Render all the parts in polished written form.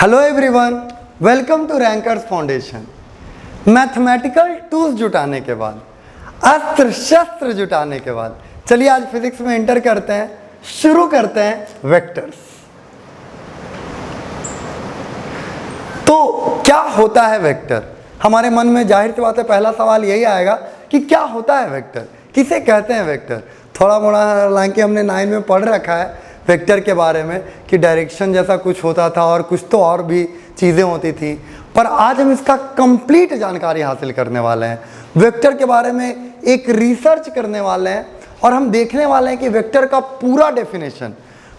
Hello everyone, welcome to Rankers foundation. Mathematical tools जुटाने के बाद, अस्त्र शस्त्र जुटाने के बाद, चलिए आज फिजिक्स में एंटर करते हैं। शुरू करते हैं वेक्टर्स। तो क्या होता है वेक्टर? हमारे मन में जाहिर सी बात है पहला सवाल यही आएगा कि क्या होता है वेक्टर, किसे कहते हैं वेक्टर। थोड़ा मोड़ा हालांकि हमने 9 में पढ़ रखा है वेक्टर के बारे में कि डायरेक्शन जैसा कुछ होता था और कुछ तो और भी चीज़ें होती थी, पर आज हम इसका कंप्लीट जानकारी हासिल करने वाले हैं। वेक्टर के बारे में एक रिसर्च करने वाले हैं और हम देखने वाले हैं कि वेक्टर का पूरा डेफिनेशन,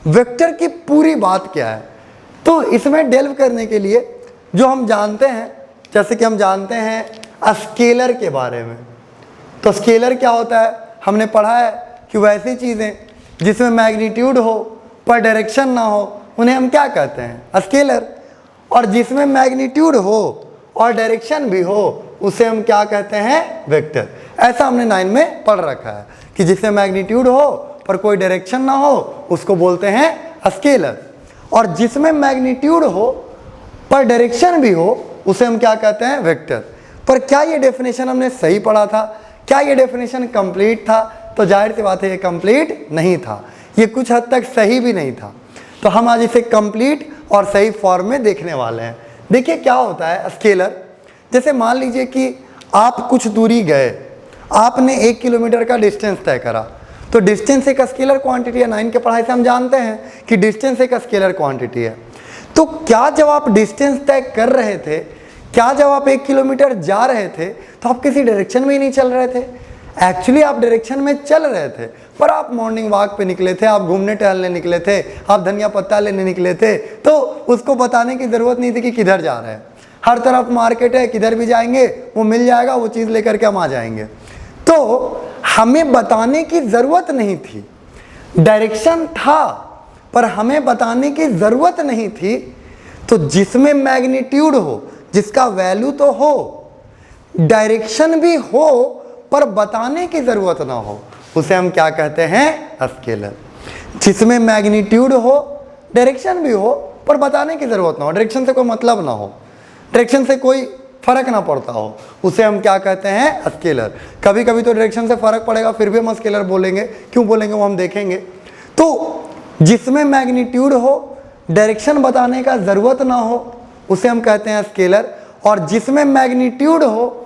वेक्टर की पूरी बात क्या है। तो इसमें डेल्व करने के लिए जो हम जानते हैं, जैसे कि हम जानते हैं स्केलर के बारे में। तो स्केलर क्या होता है? हमने पढ़ा है कि वैसी चीज़ें जिसमें मैग्नीट्यूड हो पर डायरेक्शन ना हो उन्हें हम क्या कहते हैं? स्केलर। और जिसमें मैग्नीट्यूड हो और डायरेक्शन भी हो उसे हम क्या कहते हैं? वेक्टर। ऐसा हमने 9 में पढ़ रखा है कि जिसमें मैग्नीट्यूड हो पर कोई डायरेक्शन ना हो उसको बोलते हैं स्केलर, और जिसमें मैग्नीट्यूड हो पर डायरेक्शन भी हो उसे हम क्या कहते हैं? वेक्टर। पर क्या ये डेफिनेशन हमने सही पढ़ा था? क्या ये डेफिनेशन कंप्लीट था? तो जाहिर सी बात है ये कंप्लीट नहीं था, ये कुछ हद तक सही भी नहीं था। तो हम आज इसे कंप्लीट और सही फॉर्म में देखने वाले हैं। देखिए क्या होता है स्केलर। जैसे मान लीजिए कि आप कुछ दूरी गए, आपने 1 किलोमीटर का डिस्टेंस तय करा, तो डिस्टेंस एक स्केलर क्वांटिटी है। 9 के पढ़ाई से हम जानते हैं कि डिस्टेंस एक स्केलर क्वांटिटी है। तो क्या जब आप डिस्टेंस तय कर रहे थे, क्या जब आप 1 किलोमीटर जा रहे थे तो आप किसी डायरेक्शन में ही नहीं चल रहे थे? एक्चुअली आप डायरेक्शन में चल रहे थे, पर आप मॉर्निंग वॉक पे निकले थे, आप घूमने टहलने निकले थे, आप धनिया पत्ता लेने निकले थे, तो उसको बताने की ज़रूरत नहीं थी कि किधर जा रहे हैं। हर तरफ मार्केट है, किधर भी जाएंगे वो मिल जाएगा, वो चीज़ लेकर के हम आ जाएंगे। तो हमें बताने की ज़रूरत नहीं थी, डायरेक्शन था पर हमें बताने की ज़रूरत नहीं थी। तो जिसमें मैग्नीट्यूड हो, जिसका वैल्यू तो हो, डायरेक्शन भी हो पर बताने की ज़रूरत ना हो, उसे हम क्या कहते हैं? स्केलर। जिसमें मैग्नीट्यूड हो, डायरेक्शन भी हो पर बताने की ज़रूरत ना हो, डायरेक्शन से कोई मतलब ना हो, डायरेक्शन से कोई फ़र्क ना पड़ता हो, उसे हम क्या कहते हैं? स्केलर। कभी कभी तो डायरेक्शन से फ़र्क पड़ेगा फिर भी हम स्केलर बोलेंगे। क्यों बोलेंगे वो हम देखेंगे। तो जिसमें मैग्नीट्यूड हो, डायरेक्शन बताने का ज़रूरत ना हो, उसे हम कहते हैं स्केलर। और जिसमें मैग्नीट्यूड हो,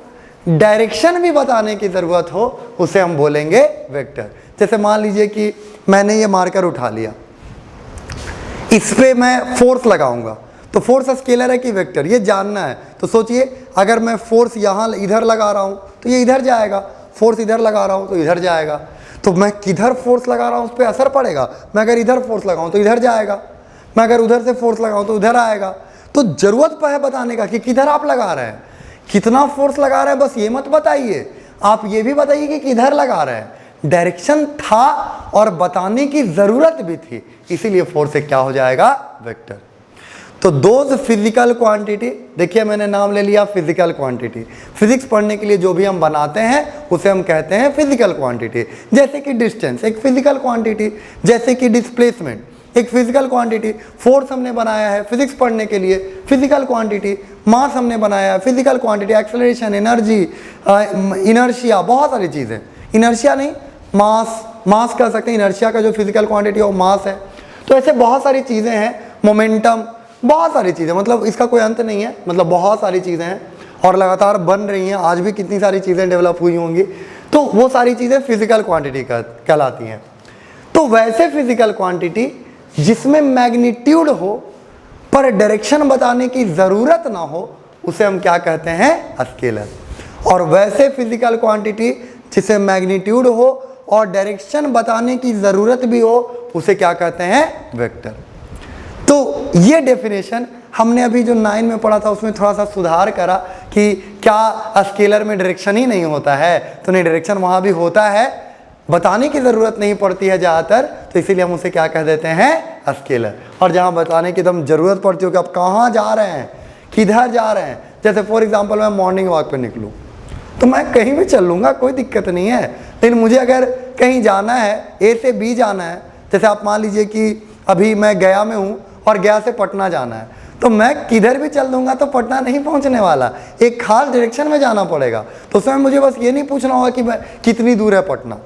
डायरेक्शन भी बताने की ज़रूरत हो, उसे हम बोलेंगे वेक्टर। जैसे मान लीजिए कि मैंने ये मार्कर उठा लिया, इस पे मैं फोर्स लगाऊंगा, तो फोर्स स्केलर है कि वेक्टर, ये जानना है। तो सोचिए अगर मैं फोर्स यहाँ इधर लगा रहा हूँ तो ये इधर जाएगा, फोर्स इधर लगा रहा हूँ तो इधर जाएगा। तो मैं किधर फोर्स लगा रहा हूँ उस पर असर पड़ेगा। मैं अगर इधर फोर्स लगाऊँ तो इधर जाएगा, मैं अगर उधर से फोर्स लगाऊँ तो उधर आएगा। तो ज़रूरत है बताने का कि किधर आप लगा रहे हैं, कितना फोर्स लगा रहे हैं, बस ये मत बताइए, आप ये भी बताइए कि किधर लगा रहे हैं। डायरेक्शन था और बताने की ज़रूरत भी थी, इसीलिए फोर्स एक क्या हो जाएगा? वेक्टर। तो दोज फिजिकल क्वांटिटी, देखिए मैंने नाम ले लिया फिजिकल क्वांटिटी। फिजिक्स पढ़ने के लिए जो भी हम बनाते हैं उसे हम कहते हैं फिजिकल क्वांटिटी। जैसे कि डिस्टेंस एक फिजिकल क्वांटिटी, जैसे कि डिस्प्लेसमेंट एक फिजिकल क्वांटिटी, फोर्स हमने बनाया है फिजिक्स पढ़ने के लिए, फिजिकल क्वांटिटी, मास हमने बनाया है physical quantity, acceleration, energy, inertia, बहुत सारी चीज़ें। इनर्शिया नहीं, मास कह सकते हैं, इनर्शिया का जो फिजिकल क्वांटिटी है वो मास है। तो ऐसे बहुत सारी चीज़ें हैं, मोमेंटम, बहुत सारी चीज़ें, मतलब इसका कोई अंत नहीं है, मतलब बहुत सारी चीज़ें हैं और लगातार बन रही हैं। आज भी कितनी सारी चीज़ें डेवलप हुई होंगी, तो वो सारी चीज़ें फिजिकल क्वांटिटी कहलाती हैं। तो वैसे फिजिकल क्वांटिटी जिसमें मैग्नीट्यूड हो पर डायरेक्शन बताने की ज़रूरत ना हो, उसे हम क्या कहते हैं? स्केलर। और वैसे फिजिकल क्वांटिटी जिसे मैग्नीट्यूड हो और डायरेक्शन बताने की ज़रूरत भी हो, उसे क्या कहते हैं? वेक्टर। तो ये डेफिनेशन हमने अभी जो 9 में पढ़ा था उसमें थोड़ा सा सुधार करा कि क्या स्केलर में डायरेक्शन ही नहीं होता है? तो नहीं, डायरेक्शन वहाँ भी होता है, बताने की ज़रूरत नहीं पड़ती है ज़्यादातर, तो इसीलिए हम उसे क्या कह देते हैं? स्केलर। और जहाँ बताने की एकदम ज़रूरत पड़ती हो कि आप कहाँ जा रहे हैं, किधर जा रहे हैं, जैसे फॉर एग्जांपल मैं मॉर्निंग वॉक पे निकलूँ तो मैं कहीं भी चल लूँगा, कोई दिक्कत नहीं है। लेकिन मुझे अगर कहीं जाना है, ए से बी जाना है, जैसे आप मान लीजिए कि अभी मैं गया में हूँ और गया से पटना जाना है, तो मैं किधर भी चल दूंगा तो पटना नहीं पहुंचने वाला, एक खास डायरेक्शन में जाना पड़ेगा। तो उसमें मुझे बस ये नहीं पूछना होगा कि मैं कितनी दूर है पटना,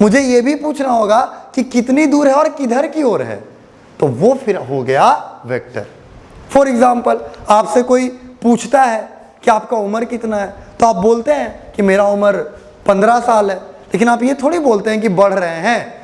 मुझे ये भी पूछना होगा कि कितनी दूर है और किधर की ओर है, तो वो फिर हो गया वेक्टर। फॉर एग्जाम्पल, आपसे कोई पूछता है कि आपका उम्र कितना है, तो आप बोलते हैं कि मेरा उम्र 15 साल है, लेकिन आप ये थोड़ी बोलते हैं कि बढ़ रहे हैं,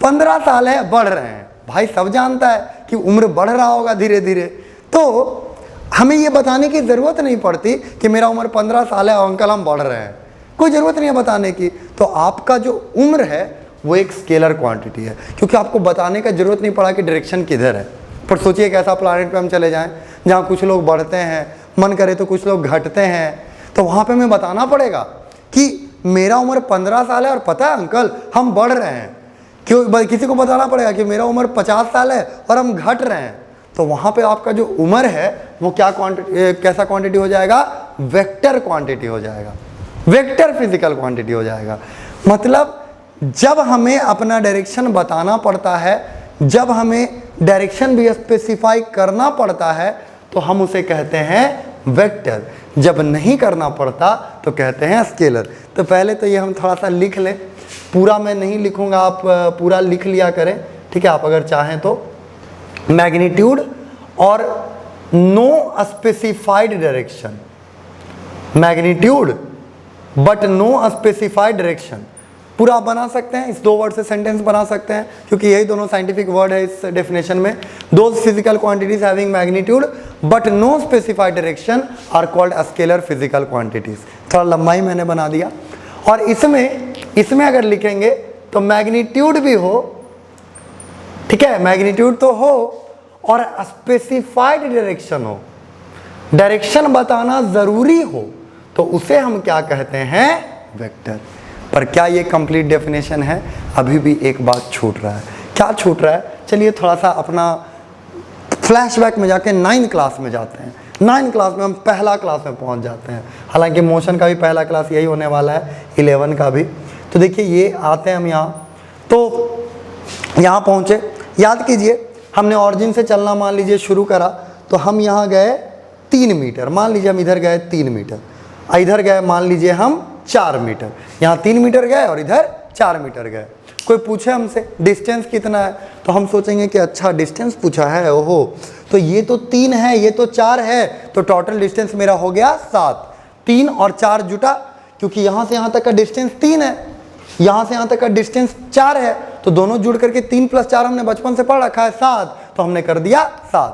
15 साल है बढ़ रहे हैं। भाई सब जानता है कि उम्र बढ़ रहा होगा धीरे धीरे, तो हमें ये बताने की ज़रूरत नहीं पड़ती कि मेरा उम्र 15 साल है और अंकल हम बढ़ रहे हैं, कोई ज़रूरत नहीं है बताने की। तो आपका जो उम्र है वो एक स्केलर क्वांटिटी है, क्योंकि आपको बताने का ज़रूरत नहीं पड़ा कि डायरेक्शन किधर है। पर सोचिए एक ऐसा प्लानट पे हम चले जाएं जहाँ कुछ लोग बढ़ते हैं, मन करे तो कुछ लोग घटते हैं, तो वहाँ पे हमें बताना पड़ेगा कि मेरा उम्र 15 साल है और पता है अंकल हम बढ़ रहे हैं। क्यों किसी को बताना पड़ेगा कि मेरा उम्र 50 साल है और हम घट रहे हैं, तो वहाँ पे आपका जो उम्र है वो क्या कैसा क्वांटिटी हो जाएगा, वेक्टर क्वांटिटी हो जाएगा, वेक्टर फिजिकल क्वांटिटी हो जाएगा। मतलब जब हमें अपना डायरेक्शन बताना पड़ता है, जब हमें डायरेक्शन भी स्पेसिफाई करना पड़ता है, तो हम उसे कहते हैं वेक्टर। जब नहीं करना पड़ता तो कहते हैं स्केलर। तो पहले तो ये हम थोड़ा सा लिख लें, पूरा मैं नहीं लिखूंगा, आप पूरा लिख लिया करें, ठीक है। आप अगर चाहें तो मैग्नीट्यूड और no specified direction, magnitude but no specified direction, पूरा बना सकते हैं। इस 2 वर्ड से सेंटेंस बना सकते हैं, क्योंकि यही दोनों साइंटिफिक वर्ड है इस डेफिनेशन में। Those physical quantities having magnitude but no specified direction are called scalar physical quantities. थोड़ा लंबाई मैंने बना दिया। और इसमें अगर लिखेंगे तो मैग्नीट्यूड भी हो, ठीक है, मैग्नीट्यूड तो हो और स्पेसिफाइड डायरेक्शन हो, डायरेक्शन बताना जरूरी हो, तो उसे हम क्या कहते हैं, वेक्टर। पर क्या ये कंप्लीट डेफिनेशन है? अभी भी एक बात छूट रहा है। क्या छूट रहा है? चलिए थोड़ा सा अपना फ्लैशबैक में जाके 9th क्लास में जाते हैं। 9th क्लास में हम पहला क्लास में पहुंच जाते हैं। हालांकि मोशन का भी पहला क्लास यही होने वाला है, 11 का भी। तो देखिए ये आते हैं हम यहाँ, तो यहाँ पहुँचे, याद कीजिए हमने ऑरिजिन से चलना मान लीजिए शुरू करा, तो हम यहाँ गए 3 मीटर, मान लीजिए हम इधर गए 3 मीटर, इधर गए मान लीजिए हम 4 मीटर, यहाँ 3 मीटर गए और इधर 4 मीटर गए। कोई पूछे हमसे डिस्टेंस कितना है, तो हम सोचेंगे कि अच्छा डिस्टेंस पूछा है, ओहो तो ये तो 3 है, ये तो 4 है, तो टोटल डिस्टेंस मेरा हो गया 7। 3 और 4 जुटा, क्योंकि यहाँ से यहाँ तक का डिस्टेंस 3 है, यहाँ से यहाँ तक का डिस्टेंस 4 है, तो दोनों जुड़ करके 3 + 4 हमने बचपन से पढ़ रखा है 7, तो हमने कर दिया 7,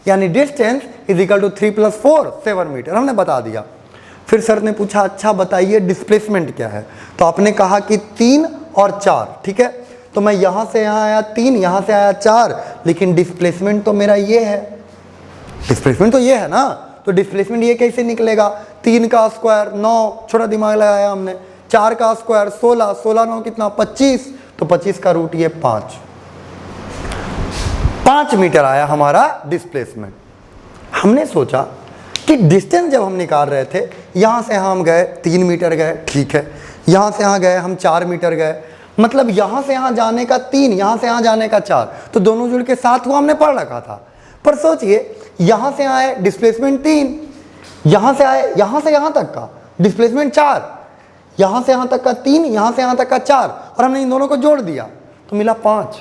यानी distance is equal to 3 + 4 7 metre, हमने बता दिया। फिर सर ने पूछा अच्छा बताइए डिस्प्लेसमेंट क्या है, तो आपने कहा कि 3 और 4, ठीक है। तो मैं यहाँ से यहाँ आया 3, यहाँ से आया 4, लेकिन डिस्प्लेसमेंट तो मेरा ये है, डिस्प्लेसमेंट तो ये है ना, तो डिस्प्लेसमेंट ये कैसे निकलेगा, 3 का स्क्वायर 9, छोटा दिमाग लगाया हमने, 4 का स्क्वायर 16, 16 9 कितना 25, तो 25 का रूट ये 5 मीटर आया हमारा डिस्प्लेसमेंट। हमने सोचा कि डिस्टेंस जब हम निकाल रहे थे, यहाँ से हम गए 3 मीटर गए, ठीक है, यहाँ से यहाँ गए हम 4 मीटर गए, मतलब यहाँ से यहाँ जाने का 3, यहाँ से यहाँ जाने का 4, तो दोनों जुड़ के 7 हुआ, हमने पढ़ रखा था। पर सोचिए यहाँ से आए डिस्प्लेसमेंट 3, यहाँ से आए यहाँ से यहाँ तक का डिस्प्लेसमेंट 4, यहाँ से यहाँ तक का 3, यहाँ से यहाँ तक का 4, और हमने इन दोनों को जोड़ दिया तो मिला 5।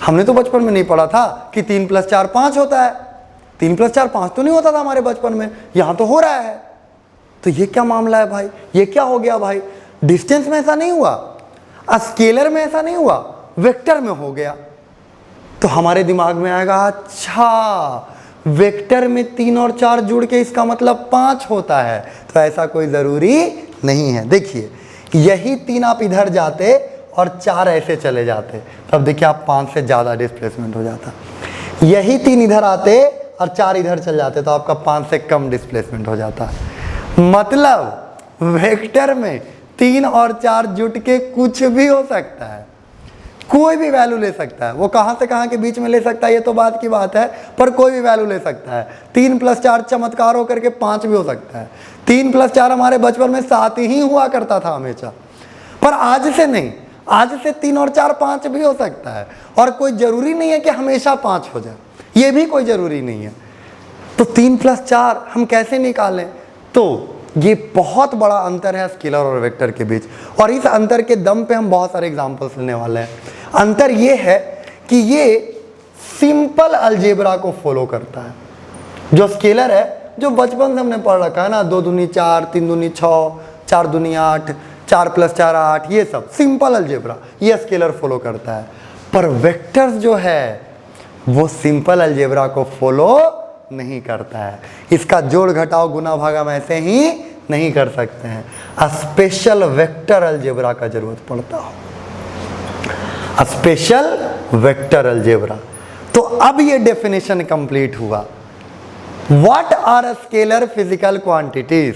हमने तो बचपन में नहीं पढ़ा था कि 3 + 4 5 होता है, 3 + 4 5 तो नहीं होता था हमारे बचपन में, यहाँ तो हो रहा है। तो ये क्या मामला है भाई, ये क्या हो गया भाई, डिस्टेंस में ऐसा नहीं हुआ, स्केलर में ऐसा नहीं हुआ, वेक्टर में हो गया। तो हमारे दिमाग में आएगा अच्छा वेक्टर में 3 और 4 जुड़ के इसका मतलब 5 होता है, तो ऐसा कोई ज़रूरी नहीं है। देखिए यही 3 आप इधर जाते और 4 ऐसे चले जाते, तब देखिए आप 5 से ज़्यादा डिस्प्लेसमेंट हो जाता। यही 3 इधर आते और 4 इधर चल जाते, तो आपका 5 से कम डिस्प्लेसमेंट हो जाता। मतलब वेक्टर में 3 और 4 जुट के कुछ भी हो सकता है, कोई भी वैल्यू ले सकता है। वो कहाँ से कहाँ के बीच में ले सकता है ये तो बात की बात है, पर कोई भी वैल्यू ले सकता है। 3 + 4 चमत्कार हो करके 5 भी हो सकता है। 3 + 4 हमारे बचपन में 7 ही हुआ करता था हमेशा, पर आज से नहीं, आज से 3 और 4 5 भी हो सकता है, और कोई ज़रूरी नहीं है कि हमेशा 5 हो जाए, ये भी कोई ज़रूरी नहीं है। तो 3 + 4 हम कैसे निकालें? तो ये बहुत बड़ा अंतर है स्केलर और वेक्टर के बीच, और इस अंतर के दम पे हम बहुत सारे एग्जांपल्स लेने वाले हैं। अंतर ये है कि ये सिंपल अलजेब्रा को फॉलो करता है। जो स्केलर है, जो बचपन से हमने पढ़ रखा है ना, 2 दूनी 4, 3 दूनी 6, 4 दूनी 8, 4 + 4 8, ये सब सिंपल अलजेब्रा ये स्केलर फॉलो करता है। पर वेक्टर्स जो है वो सिंपल अलजेब्रा को फॉलो नहीं करता है। इसका जोड़ घटाव गुना भाग हम ऐसे ही नहीं कर सकते हैं, स्पेशल वेक्टर अलजेब्रा का जरूरत पड़ता हो, स्पेशल वेक्टर अलजेब्रा। तो अब ये डेफिनेशन कंप्लीट हुआ। What are scalar physical quantities?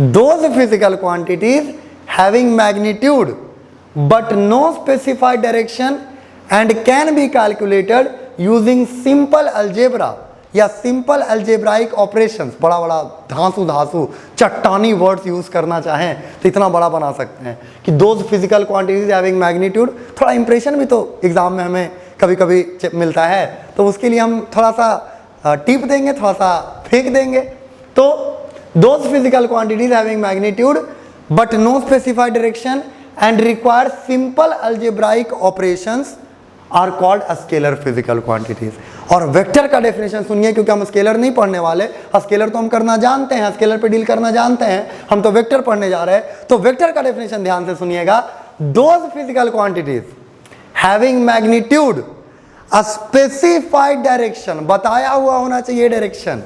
Those physical quantities having magnitude but no specified direction and can be calculated using simple algebra या सिंपल अलजेब्राइक ऑपरेशंस। बड़ा बड़ा धांसू चट्टानी वर्ड्स यूज करना चाहें तो इतना बड़ा बना सकते हैं कि those physical quantities having magnitude. थोड़ा इंप्रेशन भी तो एग्जाम में हमें कभी कभी मिलता है, तो उसके लिए हम थोड़ा सा टिप देंगे, थोड़ा सा फेंक देंगे। तो those physical quantities having magnitude but no specified direction and require simple algebraic operations are called scalar physical quantities. और वेक्टर का डेफिनेशन सुनिए, क्योंकि हम स्केलर नहीं पढ़ने वाले, स्केलर तो हम करना जानते हैं, स्केलर पे डील करना जानते हैं, हम तो वेक्टर पढ़ने जा रहे हैं। तो वेक्टर का डेफिनेशन ध्यान से सुनिएगा। Those physical quantities having magnitude specified direction, बताया हुआ होना चाहिए direction.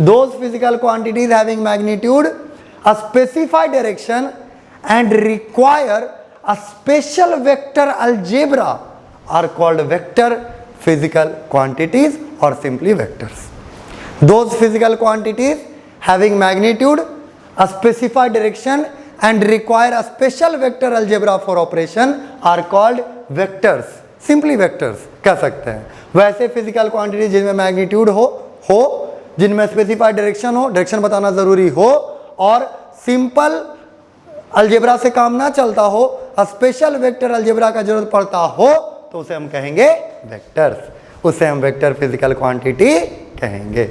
Those physical quantities having magnitude specified direction and require a special vector algebra are called vector physical quantities or simply vectors. Those physical quantities having magnitude, a specified direction and require a special vector algebra for operation are called vectors, simply vectors कह सकते हैं। वैसे physical quantities जिनमें magnitude हो जिनमें specified direction हो, direction बताना जरूरी हो, और simple अलजेब्रा से काम ना चलता हो, स्पेशल वेक्टर अलजेब्रा का जरूरत पड़ता हो, तो उसे हम कहेंगे वेक्टर्स, उसे हम वेक्टर फिजिकल क्वांटिटी कहेंगे।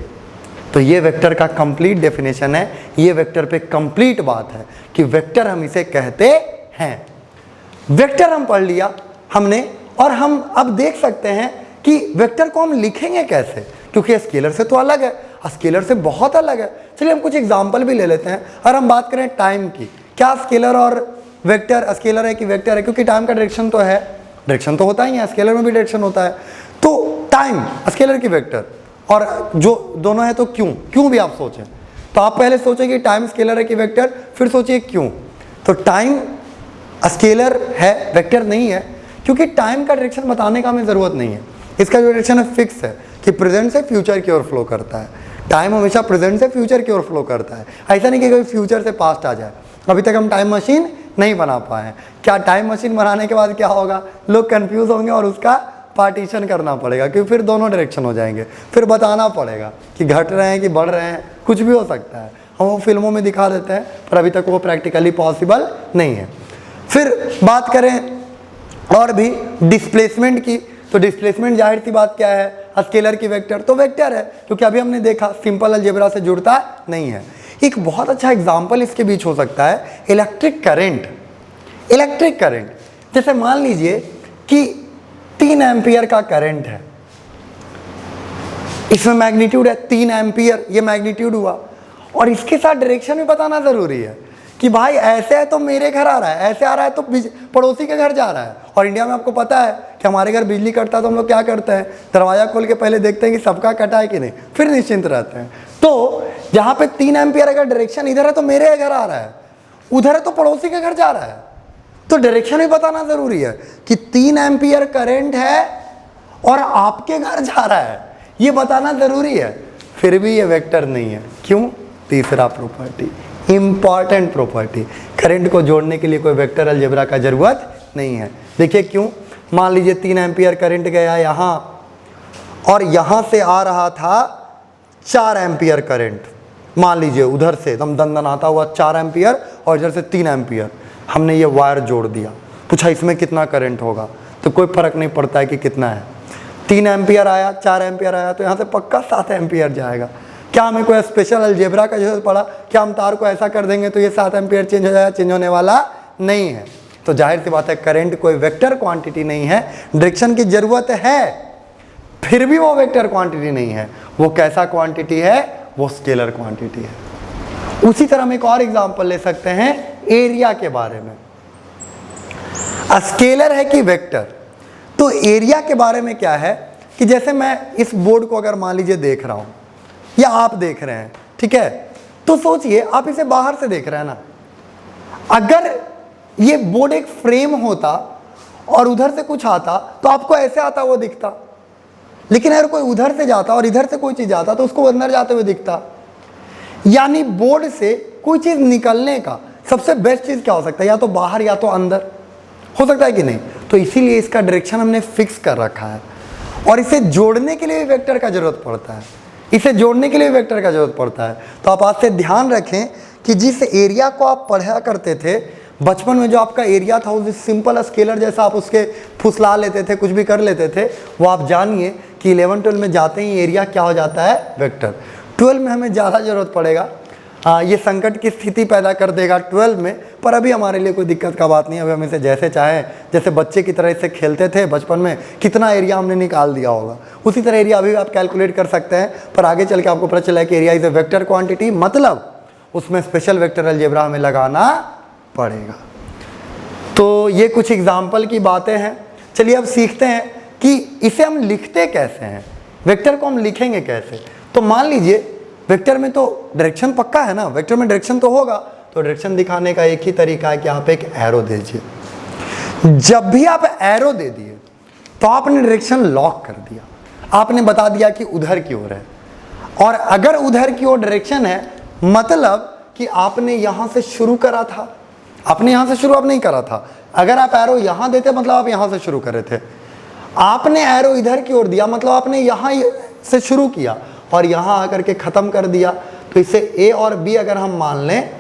तो ये वेक्टर का कंप्लीट डेफिनेशन है, ये वेक्टर पे कंप्लीट बात है कि वेक्टर हम इसे कहते हैं। वेक्टर हम पढ़ लिया हमने, और हम अब देख सकते हैं कि वेक्टर को हम लिखेंगे कैसे, क्योंकि स्केलर से तो अलग है, स्केलर से बहुत अलग है। चलिए हम कुछ एग्जाम्पल भी ले लेते हैं। और हम बात करें टाइम की, क्या स्केलर और वेक्टर स्केलर है कि वेक्टर है? क्योंकि टाइम का डायरेक्शन तो है, डायरेक्शन तो होता ही है, स्केलर में भी डायरेक्शन होता है। तो टाइम स्केलर की वेक्टर, और जो दोनों है तो क्यों भी आप सोचें, तो आप पहले सोचें कि टाइम स्केलर है कि वेक्टर, फिर सोचिए क्यों। तो टाइम स्केलर है, वेक्टर नहीं है, क्योंकि टाइम का डायरेक्शन बताने का हमें ज़रूरत नहीं है। इसका जो डायरेक्शन है फिक्स है कि प्रेजेंट से फ्यूचर की ओर फ्लो करता है। टाइम हमेशा प्रेजेंट से फ्यूचर की ओर फ्लो करता है, ऐसा नहीं कि कोई फ्यूचर से पास्ट आ जाए। अभी तक हम टाइम मशीन नहीं बना पाए हैं। क्या टाइम मशीन बनाने के बाद क्या होगा? लोग कंफ्यूज होंगे और उसका पार्टीशन करना पड़ेगा, क्योंकि फिर दोनों डायरेक्शन हो जाएंगे, फिर बताना पड़ेगा कि घट रहे हैं कि बढ़ रहे हैं, कुछ भी हो सकता है। हम वो फिल्मों में दिखा देते हैं, पर अभी तक वो प्रैक्टिकली पॉसिबल नहीं है। फिर बात करें और भी डिस्प्लेसमेंट की, तो डिस्प्लेसमेंट जाहिर सी बात क्या है, स्केलर की वेक्टर तो वेक्टर है, क्योंकि अभी हमने देखा सिंपल अलजेब्रा से जुड़ता नहीं है। एक बहुत अच्छा एग्जाम्पल इसके बीच हो सकता है इलेक्ट्रिक करंट। इलेक्ट्रिक करंट, जैसे मान लीजिए कि 3 एम्पियर का करंट है, इसमें मैग्नीट्यूड है 3 एम्पियर, ये मैग्नीट्यूड हुआ, और इसके साथ डायरेक्शन भी बताना जरूरी है कि भाई ऐसे है तो मेरे घर आ रहा है, ऐसे आ रहा है तो पड़ोसी के घर जा रहा है। और इंडिया में आपको पता है कि हमारे घर बिजली कटता है तो हम लोग क्या करते हैं, दरवाजा खोल के पहले देखते हैं कि सबका कटा है कि नहीं, फिर निश्चिंत रहते हैं। तो जहाँ पे 3 एम्पियर अगर डायरेक्शन इधर है तो मेरे घर आ रहा है, उधर है तो पड़ोसी के घर जा रहा है, तो डायरेक्शन भी बताना जरूरी है कि 3 एम्पियर करंट है और आपके घर जा रहा है, ये बताना जरूरी है। फिर भी ये वेक्टर नहीं है, क्यों? तीसरा प्रॉपर्टी, इंपॉर्टेंट प्रॉपर्टी, करंट को जोड़ने के लिए कोई वेक्टर अलजेब्रा का जरूरत नहीं है। देखिए क्यों? मान लीजिए 3 एम्पियर करंट गया यहाँ, और यहाँ से आ रहा था 4 एम्पियर करंट, मान लीजिए उधर से एकदम दनदनाता हुआ 4 एम्पियर और इधर से 3 एम्पियर, हमने ये वायर जोड़ दिया, पूछा इसमें कितना करंट होगा, तो कोई फर्क नहीं पड़ता है कि कितना है। 3 एम्पियर आया, 4 एम्पियर आया, तो यहाँ से पक्का 7 एम्पियर जाएगा। क्या हमें कोई स्पेशल अलजेब्रा का जरूरत पड़ा, क्या हम तार को ऐसा कर देंगे तो ये 7 एम्पीयर चेंज हो जाएगा? चेंज होने वाला नहीं है। तो जाहिर सी बात है करंट कोई वेक्टर क्वांटिटी नहीं है, डायरेक्शन की जरूरत है फिर भी वो वेक्टर क्वांटिटी नहीं है। वो कैसा क्वांटिटी है? वो स्केलर क्वांटिटी है। उसी तरह हम एक और एग्जांपल ले सकते हैं एरिया के बारे में। स्केलर है कि वेक्टर? तो एरिया के बारे में क्या है कि जैसे मैं इस बोर्ड को अगर मान लीजिए देख रहा हूं या आप देख रहे हैं, ठीक है, तो सोचिए आप इसे बाहर से देख रहे हैं ना, अगर ये बोर्ड एक फ्रेम होता और उधर से कुछ आता तो आपको ऐसे आता वो दिखता, लेकिन अगर कोई उधर से जाता और इधर से कोई चीज आता तो उसको अंदर जाते हुए दिखता। यानी बोर्ड से कोई चीज निकलने का सबसे बेस्ट चीज क्या हो सकता है? या तो बाहर या तो अंदर, हो सकता है कि नहीं? तो इसीलिए इसका डायरेक्शन हमने फिक्स कर रखा है और इसे जोड़ने के लिए भी वेक्टर का जरूरत पड़ता है, इसे जोड़ने के लिए भी वेक्टर का जरूरत पड़ता है। तो आप आज से ध्यान रखें कि जिस एरिया को आप पढ़ा करते थे बचपन में, जो आपका एरिया था उस सिंपल स्केलर जैसा आप उसके फुसला लेते थे, कुछ भी कर लेते थे, वो आप जानिए कि 11-12 में जाते ही एरिया क्या हो जाता है? वेक्टर। 12 में हमें ज़्यादा ज़रूरत पड़ेगा, ये संकट की स्थिति पैदा कर देगा 12 में, पर अभी हमारे लिए कोई दिक्कत का बात नहीं। अभी हम इसे जैसे चाहें, जैसे बच्चे की तरह इसे खेलते थे बचपन में, कितना एरिया हमने निकाल दिया होगा उसी तरह एरिया अभी आप कैलकुलेट कर सकते हैं। पर आगे चल के आपको पता चला कि area is a vector quantity, मतलब उसमें स्पेशल वेक्टर अलजेब्रा हमें लगाना पड़ेगा। तो ये कुछ एग्जाम्पल की बातें हैं। चलिए अब सीखते हैं कि इसे हम लिखते कैसे हैं, वेक्टर को हम लिखेंगे कैसे। तो मान लीजिए वेक्टर में तो डायरेक्शन पक्का है ना, वेक्टर में डायरेक्शन तो होगा, तो डायरेक्शन दिखाने का एक ही तरीका है कि आप एक एरो दीजिए। जब भी आप एरो दे दिए तो आपने डायरेक्शन लॉक कर दिया, आपने बता दिया कि उधर की ओर है। और अगर उधर की ओर डायरेक्शन है मतलब कि आपने यहां से शुरू करा था, आपने यहां से शुरू आप नहीं करा था। अगर आप एरो यहां देते मतलब आप यहां से शुरू कर रहे थे, आपने एरो इधर की ओर दिया मतलब आपने यहां से शुरू किया और यहां आकर के खत्म कर दिया। तो इसे ए और बी अगर हम मान लें,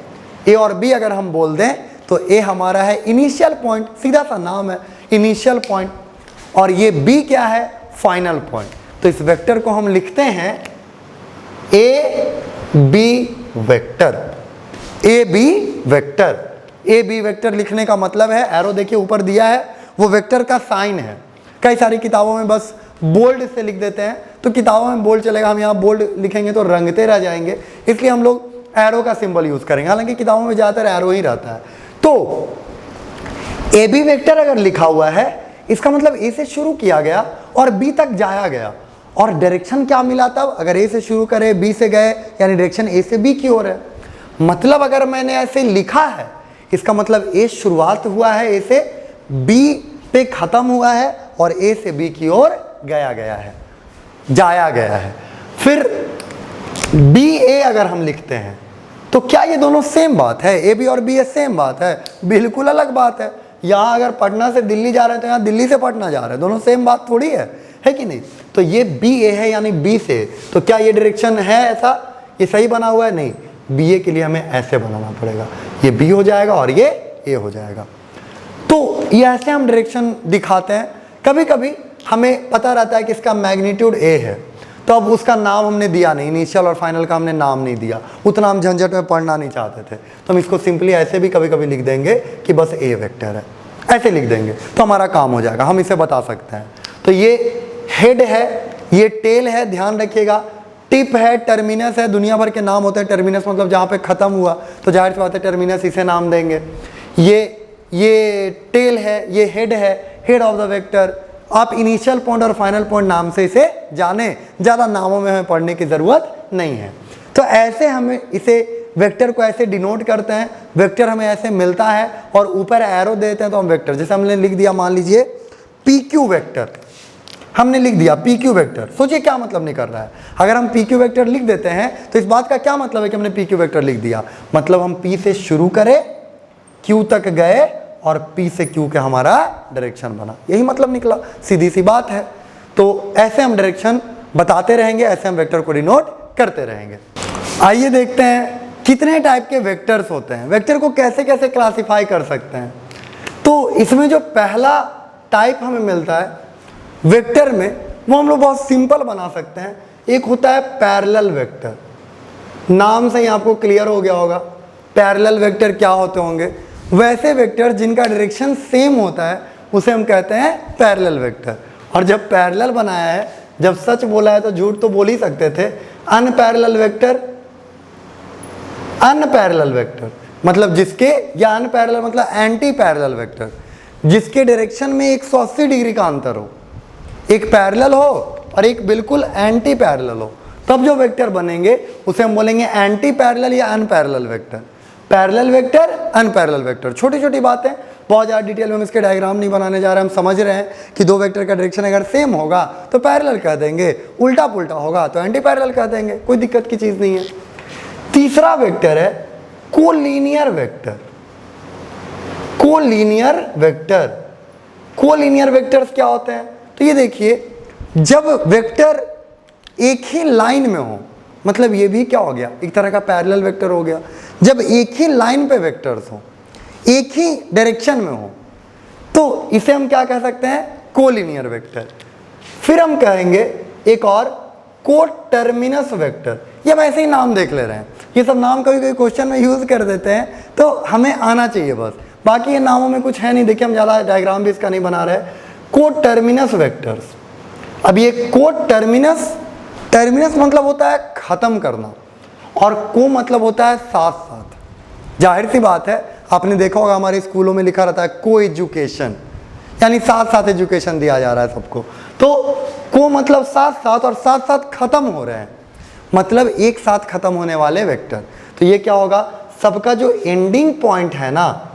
ए और बी अगर हम बोल दें तो ए हमारा है इनिशियल पॉइंट, सीधा सा नाम है इनिशियल पॉइंट, और ये बी क्या है? Final point. तो इस वेक्टर को हम लिखते हैं A B vector, A B vector. A B vector लिखने का मतलब है, एरो देखिए ऊपर दिया है, वो वेक्टर का साइन है। कई सारी किताबों में बस बोल्ड से लिख देते हैं, तो किताबों में बोल्ड चलेगा, हम यहाँ बोल्ड लिखेंगे तो रंगते रह जाएंगे, इसलिए हम लोग एरो का सिंबल यूज करेंगे, हालांकि किताबों में ज़्यादातर एरो ही रहता है। तो ए बी वेक्टर अगर लिखा हुआ है इसका मतलब ए से शुरू किया गया और बी तक जाया गया, और डायरेक्शन क्या मिला तब? अगर ए से शुरू करे बी से गए, यानी डायरेक्शन ए से बी की ओर है। मतलब अगर मैंने ऐसे लिखा है इसका मतलब ए शुरुआत हुआ है, ए से बी पे खत्म हुआ है और ए से बी की ओर जाया गया है। फिर बी ए अगर हम लिखते हैं तो क्या ये दोनों सेम बात है? ए बी और बी ए सेम बात है? बिल्कुल अलग बात है। यहाँ अगर पटना से दिल्ली जा रहे हैं तो यहाँ दिल्ली से पटना जा रहे हैं, दोनों सेम बात थोड़ी है कि नहीं? तो ये बी ए है यानी बी से, तो क्या ये डायरेक्शन है ऐसा, ये सही बना हुआ है? नहीं, बी ए के लिए हमें ऐसे बनाना पड़ेगा, ये बी हो जाएगा और ये ए हो जाएगा। तो ये ऐसे हम डायरेक्शन दिखाते हैं। कभी कभी हमें पता रहता है कि इसका मैग्नीट्यूड ए है, तो अब उसका नाम हमने दिया नहीं, इनिशियल और फाइनल का हमने नाम नहीं दिया, उतना हम झंझट में पढ़ना नहीं चाहते थे, तो हम इसको सिंपली ऐसे भी कभी कभी लिख देंगे कि बस ए वेक्टर है, ऐसे लिख देंगे तो हमारा काम हो जाएगा, हम इसे बता सकते हैं। तो ये हेड है, ये टेल है, ध्यान रखिएगा, टिप है, टर्मिनस है, दुनिया भर के नाम होते हैं। टर्मिनस मतलब जहाँ पे खत्म हुआ, तो जाहिर सी बात है टर्मिनस इसे नाम देंगे। ये टेल है, ये हेड है, हेड ऑफ द वेक्टर। आप इनिशियल पॉइंट और फाइनल पॉइंट नाम से इसे जाने, ज़्यादा नामों में हमें पढ़ने की ज़रूरत नहीं है। तो ऐसे हमें इसे वेक्टर को ऐसे डिनोट करते हैं, वेक्टर हमें ऐसे मिलता है और ऊपर एरो देते हैं तो हम वेक्टर, जैसे हमने लिख दिया मान लीजिए पी क्यू वेक्टर, हमने लिख दिया पी क्यू वेक्टर। सोचिए क्या मतलब नहीं कर रहा है, अगर हम पी क्यू वेक्टर लिख देते हैं तो इस बात का क्या मतलब है कि हमने पी क्यू वेक्टर लिख दिया, मतलब हम पी से शुरू करें, क्यू तक गए और पी से क्यू के हमारा डायरेक्शन बना, यही मतलब निकला, सीधी सी बात है। तो ऐसे हम डायरेक्शन बताते रहेंगे, ऐसे हम वेक्टर को डिनोट करते रहेंगे। आइए देखते हैं कितने टाइप के वेक्टर्स होते हैं, वेक्टर को कैसे कैसे क्लासिफाई कर सकते हैं। तो इसमें जो पहला टाइप हमें मिलता है वेक्टर में, वो हम लोग बहुत सिंपल बना सकते हैं। एक होता है पैरेलल वेक्टर, नाम से ही आपको क्लियर हो गया होगा पैरेलल वेक्टर क्या होते होंगे। वैसे वेक्टर जिनका डायरेक्शन सेम होता है उसे हम कहते हैं पैरेलल वेक्टर। और जब पैरेलल बनाया है, जब सच बोला है तो झूठ तो बोल ही सकते थे। अनपैरेलल वेक्टर, अनपैरेलल वेक्टर मतलब जिसके, या अनपैरेलल मतलब एंटी पैरेलल वेक्टर, जिसके डायरेक्शन में 180 डिग्री का अंतर हो, एक पैरेलल हो और एक बिल्कुल एंटी पैरेलल हो, तब जो वेक्टर बनेंगे उसे हम बोलेंगे एंटी पैरेलल या unparalleled vector. Parallel vector, unparalleled vector, छोटी छोटी बातें, बहुत ज़्यादा डिटेल में हम इसके डायग्राम नहीं बनाने जा रहे हैं। हम समझ रहे हैं कि दो वेक्टर का डायरेक्शन अगर सेम होगा तो पैरेलल कह देंगे, उल्टा पुल्टा होगा तो एंटी पैरेलल कह देंगे, कोई दिक्कत की चीज़ नहीं है। तीसरा वेक्टर है collinear vector. Collinear vector, collinear vectors क्या होते हैं? तो ये देखिए, जब वेक्टर एक ही लाइन में हो, मतलब ये भी क्या हो गया, एक तरह का पैरेलल वेक्टर हो गया। जब एक ही लाइन पे वेक्टर्स हो, एक ही डायरेक्शन में हो, तो इसे हम क्या कह सकते हैं? Collinear vector. फिर हम कहेंगे एक और कोटर्मिनस वेक्टर। ये हम ऐसे ही नाम देख ले रहे हैं, ये सब नाम कभी कभी क्वेश्चन में यूज कर देते हैं तो हमें आना चाहिए बस, बाकी ये नामों में कुछ है नहीं। देखिए हम ज़्यादा डायग्राम भी इसका नहीं बना रहे। कोटर्मिनस वेक्टर्स। अब ये कोटर्मिनस, टर्मिनस मतलब होता है खत्म करना और को मतलब होता है साथ साथ। जाहिर सी बात है, आपने देखा होगा हमारे स्कूलों में लिखा रहता है को एजुकेशन, यानी साथ साथ एजुकेशन दिया जा रहा है सबको। तो को मतलब साथ साथ और साथ साथ खत्म हो रहे हैं, मतलब एक साथ खत्म होने वाले वेक्टर। तो ये क्या होगा, सबका जो एंडिंग पॉइंट है ना,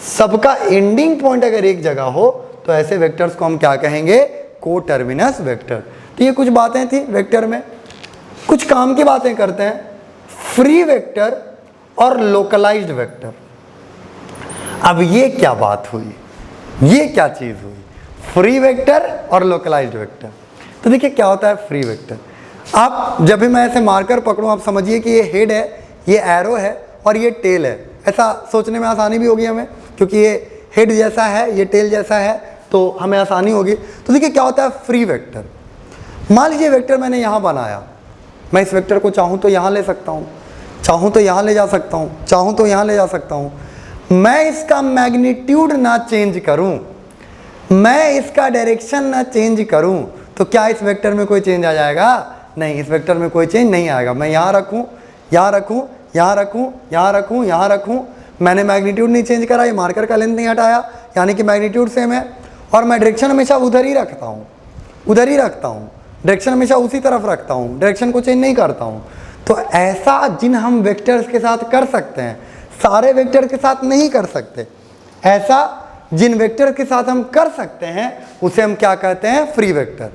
सबका एंडिंग पॉइंट अगर एक जगह हो तो ऐसे वेक्टर्स को हम क्या कहेंगे? कोटर्मिनस वेक्टर। तो ये कुछ बातें थी वेक्टर में। कुछ काम की बातें करते हैं, फ्री वेक्टर और लोकलाइज्ड वेक्टर। अब ये क्या बात हुई, ये क्या चीज़ हुई, फ्री वेक्टर और लोकलाइज्ड वेक्टर। तो देखिए क्या होता है फ्री वेक्टर। आप जब भी मैं ऐसे मार्कर पकड़ूं, आप समझिए कि ये हेड है, ये एरो है और ये टेल है। ऐसा सोचने में आसानी भी होगी हमें, क्योंकि ये हेड जैसा है, ये टेल जैसा है, तो हमें आसानी होगी। तो देखिए क्या होता है फ्री वेक्टर। मान लीजिए वेक्टर मैंने यहाँ बनाया, मैं इस वेक्टर को चाहूँ तो यहाँ ले सकता हूँ, चाहूँ तो यहाँ ले जा सकता हूँ, चाहूँ तो यहाँ ले जा सकता हूँ। मैं इसका मैग्नीट्यूड ना चेंज करूँ, मैं इसका डायरेक्शन ना चेंज करूँ, तो क्या इस वेक्टर में कोई चेंज आ जाएगा? नहीं, इस वेक्टर में कोई चेंज नहीं आएगा। मैं यहाँ रखूँ, यहाँ रखूँ, यहाँ रखूँ, यहाँ रखूँ, यहाँ रखूँ, मैंने मैग्नीट्यूड नहीं चेंज करा, ये मार्कर का लेंथ नहीं हटाया, यानी कि मैग्नीट्यूड सेम है। और मैं डायरेक्शन हमेशा उधर ही रखता हूँ, उधर ही रखता हूँ, डायरेक्शन हमेशा उसी तरफ रखता हूँ, डायरेक्शन को चेंज नहीं करता हूँ। तो ऐसा जिन हम वेक्टर्स के साथ कर सकते हैं, सारे वेक्टर के साथ नहीं कर सकते, ऐसा जिन वेक्टर के साथ हम कर सकते हैं उसे हम क्या कहते हैं? Free vector.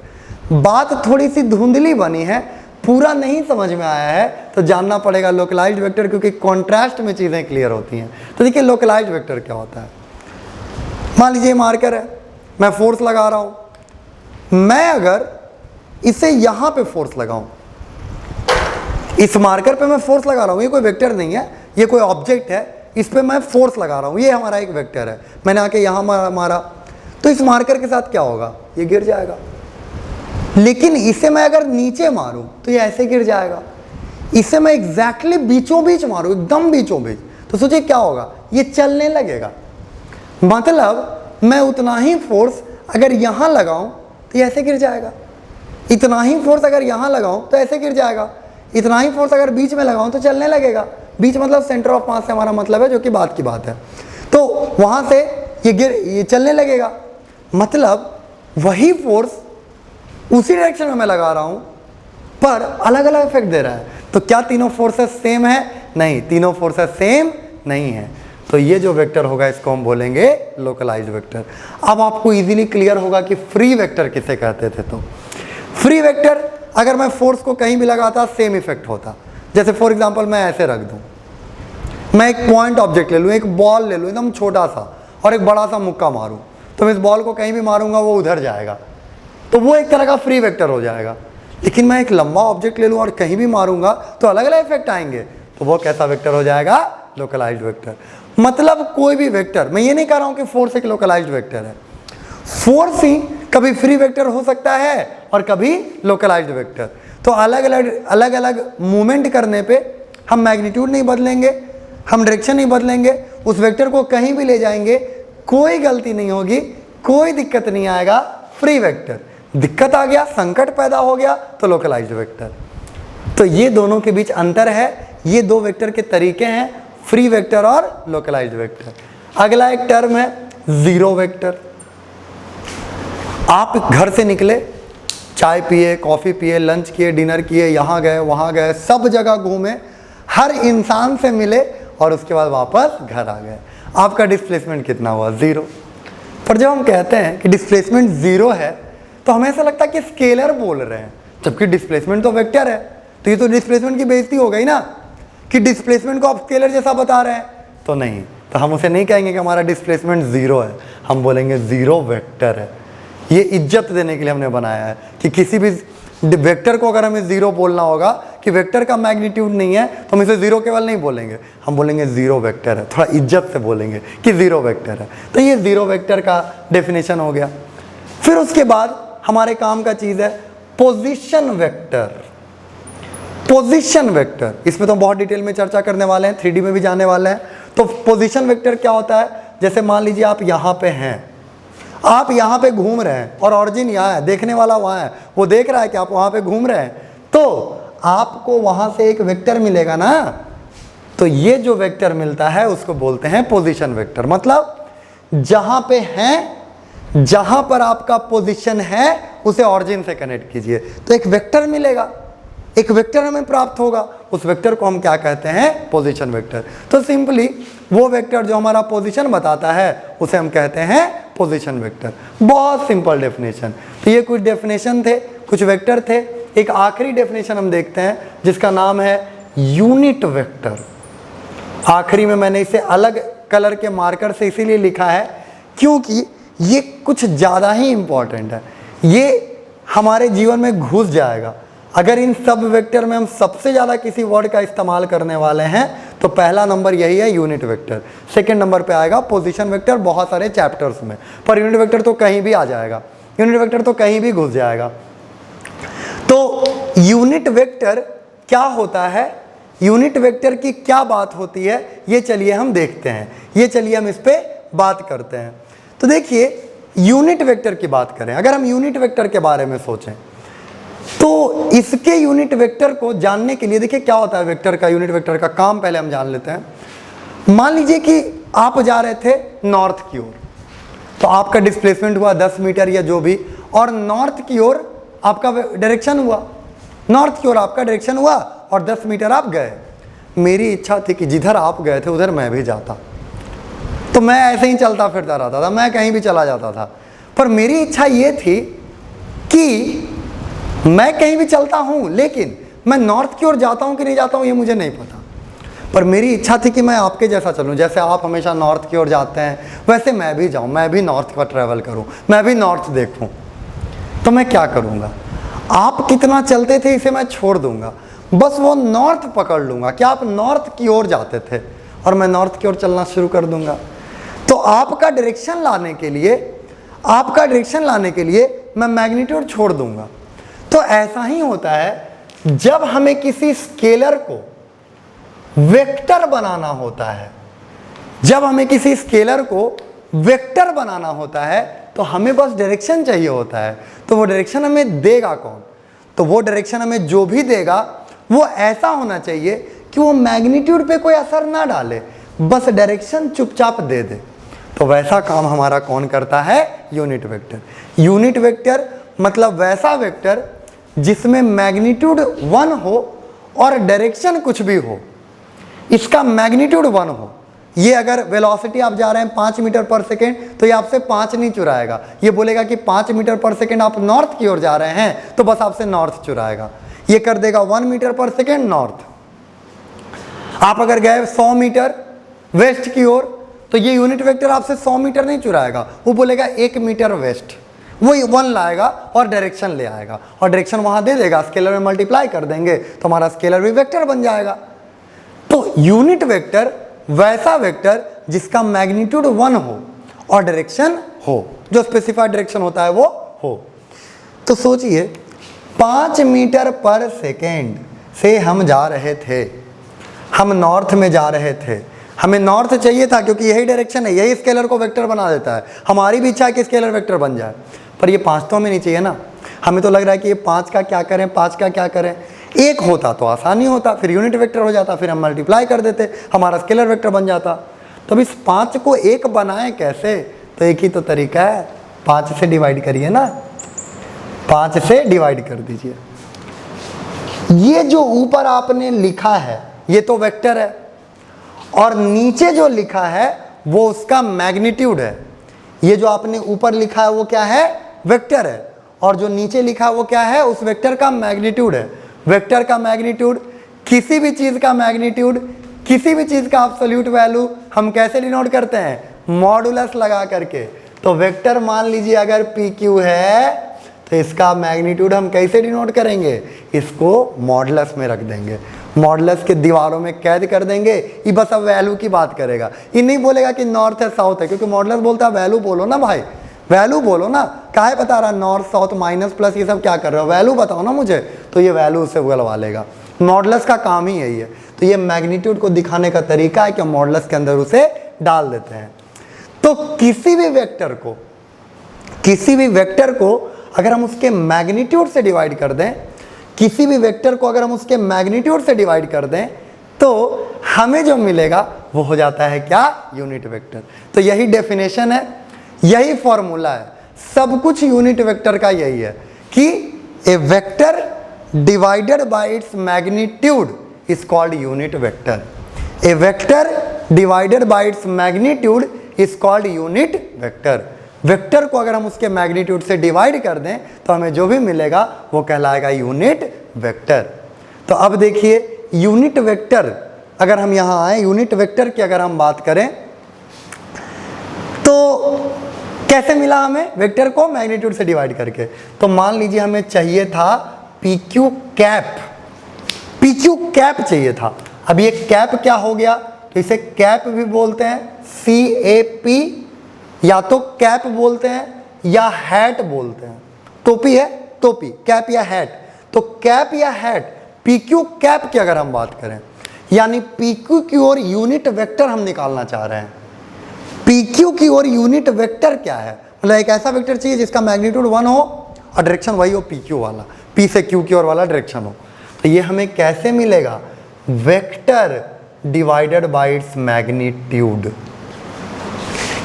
बात थोड़ी सी धुंधली बनी है, पूरा नहीं समझ में आया है तो जानना पड़ेगा लोकलाइज्ड वेक्टर, क्योंकि कॉन्ट्रास्ट में चीज़ें क्लियर होती हैं। तो देखिए लोकलाइज्ड वेक्टर क्या होता है। मान लीजिए मार्कर है, मैं फोर्स लगा रहा हूँ, मैं अगर इसे यहाँ पे फोर्स लगाऊं, इस मार्कर पे मैं फोर्स लगा रहा हूँ, ये कोई वेक्टर नहीं है, ये कोई ऑब्जेक्ट है, इस पे मैं फोर्स लगा रहा हूँ, ये हमारा एक वेक्टर है। मैंने आके यहाँ मारा तो इस मार्कर के साथ क्या होगा? ये गिर जाएगा। लेकिन इसे मैं अगर नीचे मारूं तो ये ऐसे गिर जाएगा। इसे मैं एग्जैक्टली बीचों बीच मारूं, एकदम बीचों बीच, तो सोचिए क्या होगा? ये चलने लगेगा। मतलब मैं उतना ही फोर्स अगर यहाँ लगाऊं तो ये ऐसे गिर जाएगा, इतना ही फोर्स अगर यहाँ लगाऊं तो ऐसे गिर जाएगा, इतना ही फोर्स अगर बीच में लगाऊं तो चलने लगेगा। बीच मतलब सेंटर ऑफ मास से हमारा मतलब है, जो कि बात की बात है। तो वहाँ से ये चलने लगेगा, मतलब वही फोर्स उसी डायरेक्शन में मैं लगा रहा हूँ पर अलग अलग इफेक्ट दे रहा है। तो क्या तीनों फोर्सेस सेम है? नहीं, तीनों फोर्सेस सेम नहीं है। तो ये जो वेक्टर होगा इसको हम बोलेंगे लोकलाइज्ड वेक्टर। अब आपको इजीली क्लियर होगा कि फ्री वेक्टर किसे कहते थे। तो फ्री वेक्टर अगर मैं फोर्स को कहीं भी लगाता सेम इफेक्ट होता। जैसे फॉर एग्जांपल मैं ऐसे रख दूं, मैं एक पॉइंट ऑब्जेक्ट ले लूं, एक बॉल ले लूं एकदम छोटा सा, और एक बड़ा सा मुक्का मारूं, तो मैं इस बॉल को कहीं भी मारूंगा वो उधर जाएगा, तो वो एक तरह का फ्री वेक्टर हो जाएगा। लेकिन मैं एक लंबा ऑब्जेक्ट ले लूं और कहीं भी मारूंगा तो अलग अलग इफेक्ट आएंगे, तो वो कैसा वेक्टर हो जाएगा? Localised vector. मतलब कोई भी वेक्टर, मैं ये नहीं कह रहा हूं कि फोर्स एक लोकलाइज्ड वेक्टर है, फोर्स ही कभी फ्री वेक्टर हो सकता है और कभी लोकलाइज्ड वेक्टर। तो अलग अलग मूवमेंट करने पे हम मैग्नीट्यूड नहीं बदलेंगे, हम डायरेक्शन नहीं बदलेंगे, उस वेक्टर को कहीं भी ले जाएंगे, कोई गलती नहीं होगी, कोई दिक्कत नहीं आएगा, फ्री वेक्टर। दिक्कत आ गया, संकट पैदा हो गया तो लोकलाइज्ड वेक्टर। तो ये दोनों के बीच अंतर है, ये दो वेक्टर के तरीके हैं, फ्री वेक्टर और लोकलाइज्ड वेक्टर। अगला एक टर्म है जीरो वेक्टर। आप घर से निकले, चाय पिए, कॉफ़ी पिए, लंच किए, डिनर किए, यहाँ गए वहाँ गए, सब जगह घूमे, हर इंसान से मिले और उसके बाद वापस घर आ गए, आपका डिस्प्लेसमेंट कितना हुआ? ज़ीरो। पर जब हम कहते हैं कि डिस्प्लेसमेंट ज़ीरो है तो हमें ऐसा लगता है कि स्केलर बोल रहे हैं, जबकि डिस्प्लेसमेंट तो वेक्टर है। तो ये तो डिस्प्लेसमेंट की बेइज्जती हो गई ना, कि डिस्प्लेसमेंट को आप स्केलर जैसा बता रहे हैं। तो नहीं, तो हम उसे नहीं कहेंगे कि हमारा डिस्प्लेसमेंट ज़ीरो है, हम बोलेंगे ज़ीरो वेक्टर है। ये इज्जत देने के लिए हमने बनाया है कि किसी भी वेक्टर को अगर हमें ज़ीरो बोलना होगा कि वेक्टर का मैग्नीट्यूड नहीं है तो हम इसे ज़ीरो केवल नहीं बोलेंगे, हम बोलेंगे ज़ीरो वेक्टर है, थोड़ा इज्जत से बोलेंगे कि ज़ीरो वेक्टर है। तो ये ज़ीरो वेक्टर का डेफिनेशन हो गया। फिर उसके बाद हमारे काम का चीज़ है पोजीशन वेक्टर। पोजीशन वेक्टर, इसमें तो बहुत डिटेल में चर्चा करने वाले हैं, 3D में भी जाने वाले हैं। तो पोजीशन वेक्टर क्या होता है? जैसे मान लीजिए आप यहाँ पे हैं, आप यहाँ पे घूम रहे हैं और ऑरिजिन यहाँ है, देखने वाला वहाँ है, वो देख रहा है कि आप वहाँ पे घूम रहे हैं, तो आपको वहाँ से एक वेक्टर मिलेगा ना। तो ये जो वेक्टर मिलता है उसको बोलते हैं पोजीशन वेक्टर। मतलब जहाँ पे हैं, जहाँ पर आपका पोजीशन है उसे ऑरिजिन से कनेक्ट कीजिए तो एक वेक्टर मिलेगा, एक वेक्टर हमें प्राप्त होगा। उस वेक्टर को हम क्या कहते हैं? Position vector. तो सिंपली वो वेक्टर जो हमारा पोजीशन बताता है उसे हम कहते हैं पोजीशन वेक्टर। बहुत सिंपल डेफिनेशन। तो ये कुछ डेफिनेशन थे, कुछ वेक्टर थे। एक आखिरी डेफिनेशन हम देखते हैं जिसका नाम है यूनिट वेक्टर। आखिरी में मैंने इसे अलग कलर के मार्कर से इसीलिए लिखा है क्योंकि ये कुछ ज़्यादा ही इम्पॉर्टेंट है, ये हमारे जीवन में घुस जाएगा। अगर इन सब वेक्टर में हम सबसे ज़्यादा किसी वर्ड का इस्तेमाल करने वाले हैं तो पहला नंबर यही है यूनिट वेक्टर। सेकंड नंबर पे आएगा पोजीशन वेक्टर बहुत सारे चैप्टर्स में, पर यूनिट वेक्टर तो कहीं भी आ जाएगा, यूनिट वेक्टर तो कहीं भी घुस जाएगा। तो यूनिट वेक्टर क्या होता है, यूनिट वेक्टर की क्या बात होती है, ये चलिए हम देखते हैं, ये चलिए हम इस पर बात करते हैं। तो देखिए यूनिट वेक्टर की बात करें, अगर हम यूनिट वेक्टर के बारे में सोचें तो इसके यूनिट वेक्टर को जानने के लिए देखिए क्या होता है वेक्टर का, यूनिट वेक्टर का काम पहले हम जान लेते हैं। मान लीजिए कि आप जा रहे थे नॉर्थ की ओर, तो आपका डिस्प्लेसमेंट हुआ 10 मीटर या जो भी, और नॉर्थ की ओर आपका डायरेक्शन हुआ, नॉर्थ की ओर आपका डायरेक्शन हुआ और 10 मीटर आप गए। मेरी इच्छा थी कि जिधर आप गए थे उधर मैं भी जाता, तो मैं ऐसे ही चलता फिरता रहता था, मैं कहीं भी चला जाता था। पर मेरी इच्छा ये थी कि मैं कहीं भी चलता हूँ लेकिन मैं नॉर्थ की ओर जाता हूँ कि नहीं जाता हूँ ये मुझे नहीं पता, पर मेरी इच्छा थी कि मैं आपके जैसा चलूँ। जैसे आप हमेशा नॉर्थ की ओर जाते हैं वैसे मैं भी जाऊँ, मैं भी नॉर्थ का ट्रैवल करूँ, मैं भी नॉर्थ देखूँ। तो मैं क्या करूँगा, आप कितना चलते थे इसे मैं छोड़ दूँगा, बस वो नॉर्थ पकड़ लूँगा कि आप नॉर्थ की ओर जाते थे और मैं नॉर्थ की ओर चलना शुरू कर दूँगा। तो आपका डायरेक्शन लाने के लिए, आपका डायरेक्शन लाने के लिए मैं मैग्नीट्यूड छोड़ दूँगा। तो ऐसा ही होता है जब हमें किसी स्केलर को वेक्टर बनाना होता है, जब हमें किसी स्केलर को वेक्टर बनाना होता है तो हमें बस डायरेक्शन चाहिए होता है। तो वो डायरेक्शन हमें देगा कौन? तो वो डायरेक्शन हमें जो भी देगा वो ऐसा होना चाहिए कि वो मैग्नीट्यूड पे कोई असर ना डाले, बस डायरेक्शन चुपचाप दे दे। तो वैसा काम हमारा कौन करता है? Unit vector. यूनिट वेक्टर मतलब वैसा वेक्टर जिसमें मैग्नीट्यूड 1 हो और डायरेक्शन कुछ भी हो, इसका मैग्नीट्यूड 1 हो। ये अगर वेलोसिटी आप जा रहे हैं 5 मीटर पर सेकेंड तो ये आपसे 5 नहीं चुराएगा, ये बोलेगा कि 5 मीटर पर सेकेंड आप नॉर्थ की ओर जा रहे हैं तो बस आपसे नॉर्थ चुराएगा। ये कर देगा 1 मीटर पर सेकेंड नॉर्थ। आप अगर गए 100 मीटर वेस्ट की ओर तो ये यूनिट वेक्टर आपसे 100 मीटर नहीं चुराएगा, वो बोलेगा 1 मीटर वेस्ट, वो 1 लाएगा और डायरेक्शन ले आएगा और डायरेक्शन वहां दे देगा, स्केलर में मल्टीप्लाई कर देंगे तो हमारा स्केलर भी वेक्टर बन जाएगा। तो यूनिट वेक्टर वैसा वेक्टर जिसका मैग्नीट्यूड 1 हो और डायरेक्शन हो, जो स्पेसिफाइड डायरेक्शन होता है वो हो। तो सोचिए 5 मीटर पर सेकेंड से हम जा रहे थे, हम नॉर्थ में जा रहे थे, हमें नॉर्थ चाहिए था क्योंकि यही डायरेक्शन है, यही स्केलर को वेक्टर बना देता है। हमारी भी इच्छा है कि स्केलर वेक्टर बन जाए, पर ये 5 तो हमें नहीं चाहिए ना। हमें तो लग रहा है कि ये 5 का क्या करें, 5 का क्या करें। एक होता तो आसानी होता, फिर यूनिट वेक्टर हो जाता, फिर हम मल्टीप्लाई कर देते, हमारा स्केलर वेक्टर बन जाता। तो अब इस 5 को 1 बनाएं कैसे? तो एक ही तो तरीका है, 5 से डिवाइड करिए ना, 5 से डिवाइड कर दीजिए। ये जो ऊपर आपने लिखा है ये तो वेक्टर है, और नीचे जो लिखा है वो उसका मैग्नीट्यूड है। ये जो आपने ऊपर लिखा है वो क्या है? वेक्टर है, और जो नीचे लिखा है वो क्या है? उस वेक्टर का मैग्नीट्यूड है। वेक्टर का मैग्नीट्यूड, किसी भी चीज का मैग्नीट्यूड, किसी भी चीज का एब्सोल्यूट वैल्यू हम कैसे डिनोट करते हैं? मॉडुलस लगा करके। तो वेक्टर मान लीजिए अगर पी क्यू है तो इसका मैग्नीट्यूड हम कैसे डिनोट करेंगे? इसको मॉडुलस में रख देंगे, मॉडुलस के दीवारों में कैद कर देंगे। ये बस अब वैल्यू की बात करेगा, ये नहीं बोलेगा कि नॉर्थ है साउथ है, क्योंकि मॉडुलस बोलता है वैल्यू बोलो ना भाई, वैल्यू बोलो ना। काहे बता रहा नॉर्थ साउथ माइनस प्लस ये सब क्या कर रहे हो? वैल्यू बताओ ना मुझे। तो ये वैल्यू उससे बुलवा लेगा। मॉडुलस का काम ही यही है। तो ये मैग्नीट्यूड को दिखाने का तरीका है कि मॉडुलस के अंदर उसे डाल देते हैं। तो किसी भी वेक्टर को अगर हम उसके मैग्नीट्यूड से डिवाइड कर दें, किसी भी वेक्टर को अगर हम उसके मैग्नीट्यूड से डिवाइड कर दें, तो हमें जो मिलेगा वो हो जाता है क्या? Unit vector. तो यही डेफिनेशन है, यही फॉर्मूला है, सब कुछ यूनिट वेक्टर का यही है कि a vector divided by its magnitude is called unit vector. A vector divided by its magnitude is called unit vector. Vector को अगर हम उसके मैग्नीट्यूड से डिवाइड कर दें तो हमें जो भी मिलेगा वो कहलाएगा यूनिट वेक्टर। तो अब देखिए यूनिट वेक्टर, अगर हम यहां आए यूनिट वेक्टर की अगर हम बात करें तो कैसे मिला हमें? वेक्टर को मैग्नीट्यूड से डिवाइड करके। तो मान लीजिए हमें चाहिए था P Q cap, P Q cap चाहिए था। अब ये कैप क्या हो गया? तो इसे कैप भी बोलते हैं, CAP, या तो कैप बोलते हैं या हैट बोलते हैं। टोपी है, टोपी, कैप या हैट। तो कैप या हैट, पी क्यू कैप की अगर हम बात करें, यानी पी क्यू की ओर यूनिट वेक्टर हम निकालना चाह रहे हैं। पी क्यू की ओर यूनिट वेक्टर क्या है? मतलब एक ऐसा वेक्टर चाहिए जिसका मैग्नीट्यूड 1 हो और डायरेक्शन वही हो पी क्यू वाला, पी से क्यू की ओर वाला डायरेक्शन हो। तो ये हमें कैसे मिलेगा? Vector divided by its magnitude.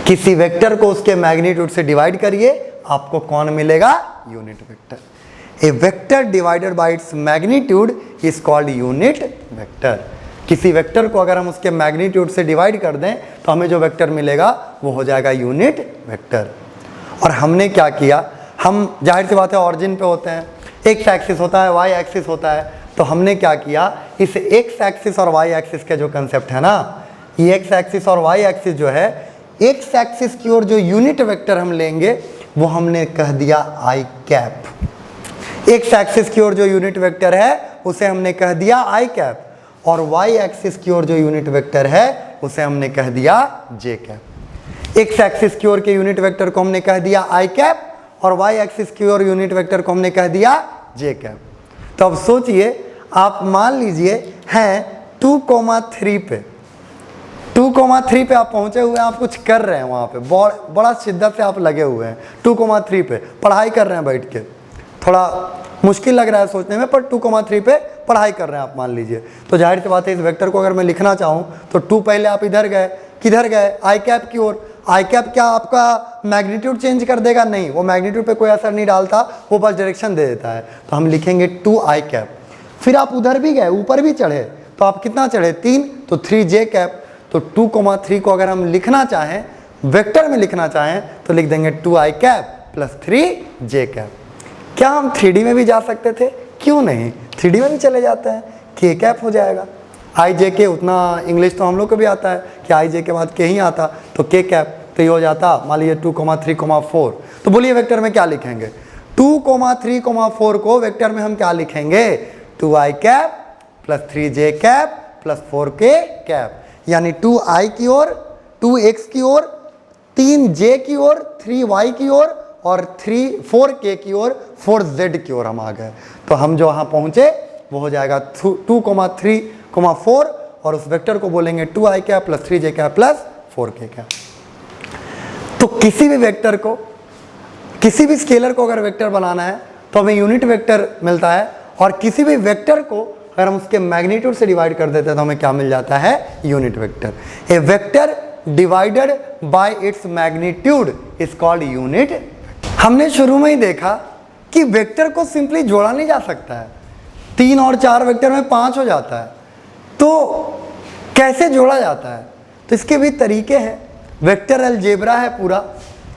किसी वेक्टर को उसके मैग्नीट्यूड से डिवाइड करिए, आपको कौन मिलेगा? Unit vector. A vector divided by its magnitude is called unit vector. किसी वेक्टर को अगर हम उसके मैग्नीट्यूड से डिवाइड कर दें तो हमें जो वेक्टर मिलेगा वो हो जाएगा यूनिट वेक्टर। और हमने क्या किया? हम जाहिर सी बात है ऑरिजिन पे होते हैं, एक्स एक्सिस होता है, वाई एक्सिस होता है। तो हमने क्या किया? इस एक्स एक्सिस और वाई एक्सिस के जो कंसेप्ट है ना, ये एक्स एक्सिस और वाई एक्सिस जो है, एक्स एक्सिस की ओर जो यूनिट वेक्टर हम लेंगे वो हमने कह दिया आई कैप। एक्स एक्सिस की ओर जो यूनिट वेक्टर है उसे हमने कह दिया आई कैप, और वाई एक्सिस की ओर जो यूनिट वेक्टर है उसे हमने कह दिया जे कैप। एक्स एक्सिस की ओर के यूनिट वेक्टर को हमने कह दिया आई कैप, और वाई एक्सिस की ओर यूनिट वेक्टर को हमने कह दिया जे कैप। तो अब सोचिए, आप मान लीजिए हैं 2,3 पे, 2,3 पे आप पहुंचे हुए हैं, आप कुछ कर रहे हैं वहाँ पे, बड़ा शिद्दत से आप लगे हुए हैं 2,3 पे, पढ़ाई कर रहे हैं बैठ के। थोड़ा मुश्किल लग रहा है सोचने में, पर 2,3 पे पढ़ाई कर रहे हैं आप मान लीजिए। तो जाहिर सी बात है इस वेक्टर को अगर मैं लिखना चाहूँ तो 2 पहले आप इधर गए, किधर गए? आई कैप की ओर। आई कैप क्या आपका मैग्नीट्यूड चेंज कर देगा? नहीं, वो मैग्नीट्यूड पे कोई असर नहीं डालता, वो बस डायरेक्शन दे देता है। तो हम लिखेंगे 2 आई कैप। फिर आप उधर भी गए, ऊपर भी चढ़े, तो आप कितना चढ़े? 3, तो 3 जे कैप। तो 2,3 को अगर हम लिखना चाहें, वेक्टर में लिखना चाहें, तो लिख देंगे 2 आई कैप प्लस 3 जे कैप। क्या हम 3D में भी जा सकते थे? क्यों नहीं, 3D में भी चले जाते हैं, के कैप हो जाएगा। आई जे के, उतना इंग्लिश तो हम लोग को भी आता है कि आई जे के बाद के ही आता, तो के कैप। तो ये हो जाता मान लीजिए 2,3,4। तो बोलिए वेक्टर में क्या लिखेंगे? 2,3,4 को वेक्टर में हम क्या लिखेंगे? 2 आई कैप प्लस 3 जे कैप प्लस 4 के कैप। यानी 2 आई की ओर, 2 एक्स की ओर, 3 जे की ओर, 3 वाई की ओर, और 4 के की ओर, 4 जेड की ओर हम आ गए। तो हम जो वहाँ पहुँचे वो हो जाएगा 2,3,4 और उस वेक्टर को बोलेंगे 2i cap plus 3j cap plus 4k cap. तो किसी भी वेक्टर को, किसी भी स्केलर को अगर वेक्टर बनाना है तो हमें यूनिट वेक्टर मिलता है, और किसी भी वेक्टर को अगर हम उसके मैग्नीट्यूड से डिवाइड कर देते हैं तो हमें क्या मिल जाता है, unit vector. A vector divided by its magnitude is called unit. हमने शुरू में ही देखा कि वेक्टर को सिंपली जोड़ा नहीं जा सकता है, 3 और 4 वेक्टर में 5 हो जाता है, तो कैसे जोड़ा जाता है? तो इसके भी तरीके हैं, वेक्टर अलजेब्रा है पूरा।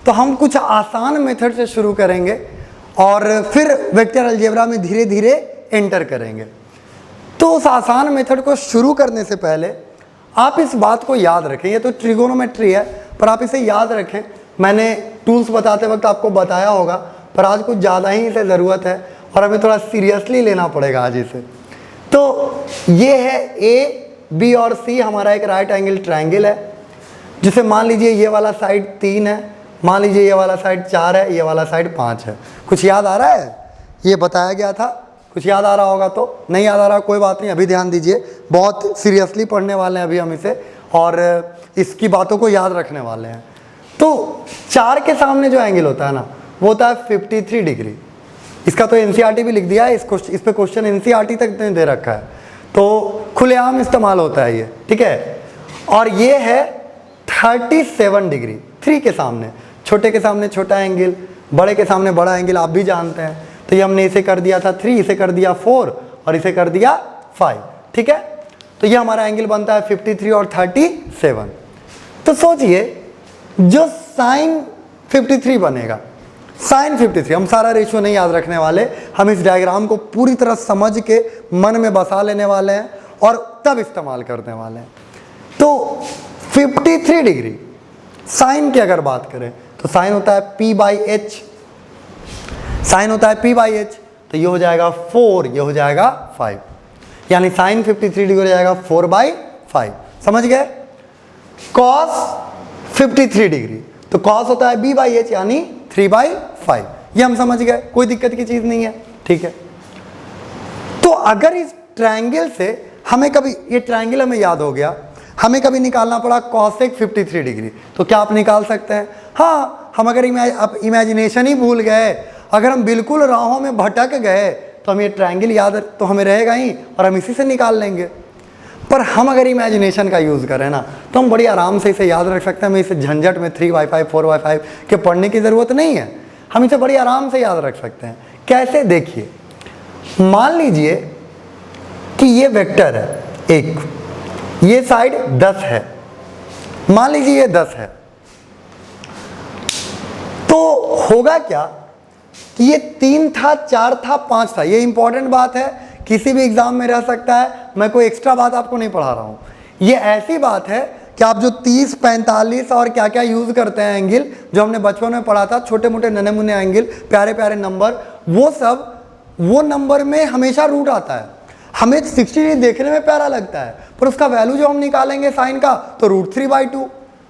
तो हम कुछ आसान मेथड से शुरू करेंगे और फिर वेक्टर अलजेब्रा में धीरे धीरे एंटर करेंगे। तो उस आसान मेथड को शुरू करने से पहले आप इस बात को याद रखें, ये तो ट्रिगोनोमेट्री है पर आप इसे याद रखें। मैंने टूल्स बताते वक्त आपको बताया होगा, पर आज कुछ ज़्यादा ही इसे ज़रूरत है और हमें थोड़ा सीरियसली लेना पड़ेगा आज इसे। तो ये है ए, बी और सी हमारा एक राइट एंगल ट्रायंगल है, जिसे मान लीजिए ये वाला साइड 3 है, मान लीजिए ये वाला साइड 4 है, ये वाला साइड 5 है। कुछ याद आ रहा है? ये बताया गया था, कुछ याद आ रहा होगा तो, नहीं याद आ रहा कोई बात नहीं, अभी ध्यान दीजिए, बहुत सीरियसली पढ़ने वाले हैं अभी हम इसे और इसकी बातों को याद रखने वाले हैं। तो 4 के सामने जो एंगल होता है ना, वो होता है 53 डिग्री। इसका तो एनसीईआरटी भी लिख दिया है, इस पे क्वेश्चन एनसीईआरटी तक दे रखा है, तो खुलेआम इस्तेमाल होता है ये, ठीक है। और ये है 37 डिग्री 3 के सामने, छोटे के सामने छोटा एंगल, बड़े के सामने बड़ा एंगल, आप भी जानते हैं। तो ये हमने इसे कर दिया था 3, इसे कर दिया 4 और इसे कर दिया 5, ठीक है। तो ये हमारा एंगल बनता है 53 और 37। तो सोचिए जो साइन 53 बनेगा, साइन 53, हम सारा रेशियो नहीं याद रखने वाले, हम इस डायग्राम को पूरी तरह समझ के मन में बसा लेने वाले हैं और तब इस्तेमाल करने वाले हैं। तो 53 डिग्री साइन की अगर बात करें तो साइन होता है p/h, साइन होता है p/h, तो ये हो जाएगा 4, ये हो जाएगा 5, यानी साइन 53 डिग्री हो जाएगा 4/5, समझ गए। कॉस 53 डिग्री, तो कॉस होता है b/h यानी 3/5, ये हम समझ गए, कोई दिक्कत की चीज नहीं है, ठीक है। तो अगर इस ट्रायंगल से हमें कभी, ये ट्रायंगल हमें याद हो गया, हमें कभी निकालना पड़ा कॉसेक 53 डिग्री, तो क्या आप निकाल सकते हैं? हाँ, हम अगर इमेजिनेशन ही भूल गए, अगर हम बिल्कुल राहों में भटक गए तो हम ये ट्रायंगल याद तो हमें रहेगा ही और हम इसी से निकाल लेंगे। पर हम अगर इमेजिनेशन का यूज़ करें ना तो हम बड़ी आराम से इसे याद रख सकते हैं। हमें इसे झंझट में 3/5 4/5 के पढ़ने की ज़रूरत नहीं है, हम इसे बड़ी आराम से याद रख सकते हैं। कैसे? देखिए, मान लीजिए कि ये वेक्टर है एक, ये साइड 10 है, मान लीजिए ये 10 है, तो होगा क्या कि ये 3 था, 4 था, 5 था। ये इंपॉर्टेंट बात है, किसी भी एग्जाम में रह सकता है, मैं कोई एक्स्ट्रा बात आपको नहीं पढ़ा रहा हूँ। ये ऐसी बात है कि आप जो 30, 45 और क्या क्या यूज़ करते हैं एंगल, जो हमने बचपन में पढ़ा था, छोटे मोटे नन्हे मुन्ने एंगल, प्यारे प्यारे नंबर, वो सब वो नंबर में हमेशा रूट आता है। हमें 60 देखने में प्यारा लगता है, पर उसका वैल्यू जो हम निकालेंगे साइन का तो √3/2,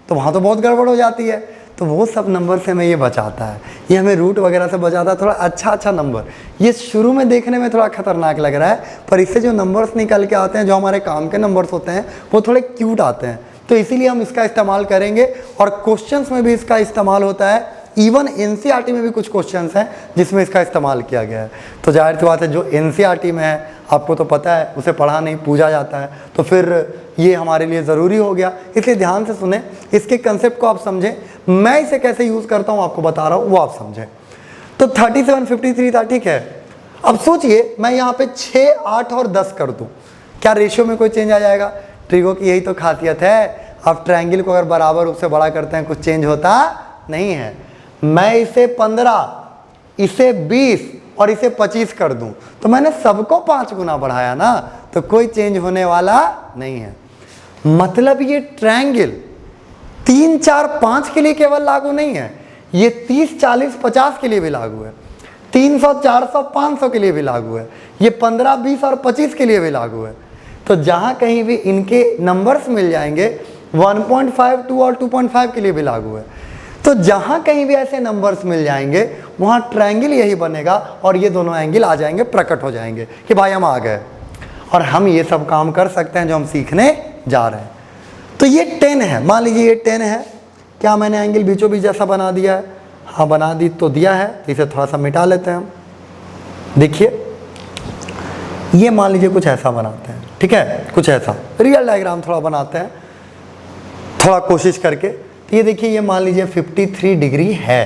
तो वहाँ तो बहुत गड़बड़ हो जाती है। तो वो सब नंबर से हमें ये बचाता है, ये हमें रूट वगैरह से बचाता है। थोड़ा अच्छा नंबर, ये शुरू में देखने में थोड़ा खतरनाक लग रहा है, पर इससे जो नंबर्स निकल के आते हैं, जो हमारे काम के नंबर्स होते हैं, वो थोड़े क्यूट आते हैं। तो इसीलिए हम इसका इस्तेमाल करेंगे और क्वेश्चंस में भी इसका इस्तेमाल होता है। इवन एनसीईआरटी में भी कुछ क्वेश्चंस हैं जिसमें इसका इस्तेमाल किया गया है। तो जाहिर सी बात है, जो एनसीईआरटी में है आपको तो पता है, उसे पढ़ा नहीं पूजा जाता है, तो फिर ये हमारे लिए ज़रूरी हो गया। इसलिए ध्यान से सुने, इसके कंसेप्ट को आप समझें, मैं इसे कैसे यूज़ करता हूँ आपको बता रहा हूँ, वो आप समझें। तो 37 53 था, ठीक है। अब सोचिए मैं यहाँ पे 6, 8 और 10 कर दूँ, क्या रेशियो में कोई चेंज आ जाएगा? ट्रिगो की यही तो खासियत है, आप ट्रायंगल को अगर बराबर रूप से बड़ा करते हैं कुछ चेंज होता नहीं है। मैं इसे 15, इसे 20 और इसे 25 कर दूं तो मैंने सबको 5 गुना बढ़ाया ना, तो कोई चेंज होने वाला नहीं है। मतलब ये ट्रायंगल 3, 4, 5 के लिए केवल लागू नहीं है, ये 30, 40, 50 के लिए भी लागू है, 300, 400, 500 के लिए भी लागू है, ये 15, 20 और 25 के लिए भी लागू है। तो जहां कहीं भी इनके नंबर्स मिल जाएंगे 1.5, 2 और 2.5 के लिए भी लागू है। तो जहां कहीं भी ऐसे नंबर्स मिल जाएंगे वहां ट्रायंगल यही बनेगा और ये दोनों एंगल आ जाएंगे, प्रकट हो जाएंगे कि भाई हम आ गए। और हम ये सब काम कर सकते हैं जो हम सीखने जा रहे हैं। तो ये 10 है, मान लीजिए ये 10 है। क्या मैंने एंगल बीचों बीच जैसा बना दिया है? हाँ बना दी तो दिया है। तो इसे थोड़ा सा मिटा लेते हैं हम। देखिए ये मान लीजिए कुछ ऐसा बनाते हैं, ठीक है, कुछ ऐसा रियल डायग्राम थोड़ा बनाते हैं, थोड़ा कोशिश करके। तो ये देखिए ये मान लीजिए 53 डिग्री है,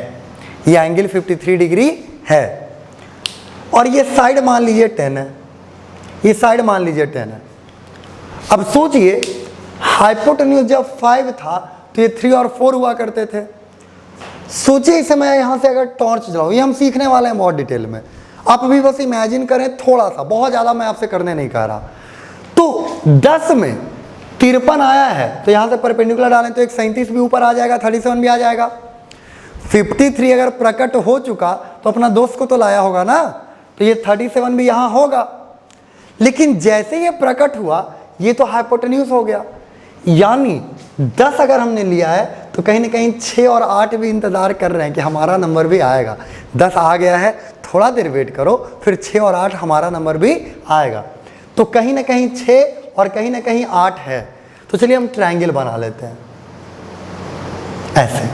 ये एंगल 53 डिग्री है, और ये साइड मान लीजिए 10 है, ये साइड मान लीजिए 10 है। अब सोचिए हाइपोटेन्यूज जब 5 था तो ये 3 और 4 हुआ करते थे। सोचिए इसे मैं यहाँ से अगर टॉर्च जलाऊँ, ये हम सीखने वाले हैं बहुत डिटेल में, आप भी बस इमेजिन करें थोड़ा सा, बहुत ज़्यादा मैं आपसे करने नहीं कह रहा। तो 10 में 53 आया है तो यहाँ से परपेंडिकुलर डालें तो एक 37 भी ऊपर आ जाएगा, 37 भी आ जाएगा। 53 अगर प्रकट हो चुका तो अपना दोस्त को तो लाया होगा ना, तो ये 37 भी यहाँ होगा। लेकिन जैसे ये प्रकट हुआ ये तो हाइपोटेन्यूज हो गया, यानी 10 अगर हमने लिया है तो कहीं ना कहीं 6 और 8 भी इंतज़ार कर रहे हैं कि हमारा नंबर भी आएगा। 10 आ गया है, थोड़ा देर वेट करो, फिर 6 और 8 हमारा नंबर भी आएगा। तो कहीं ना कहीं 6 और कहीं ना कहीं 8 है। तो चलिए हम ट्रायंगल बना लेते हैं ऐसे,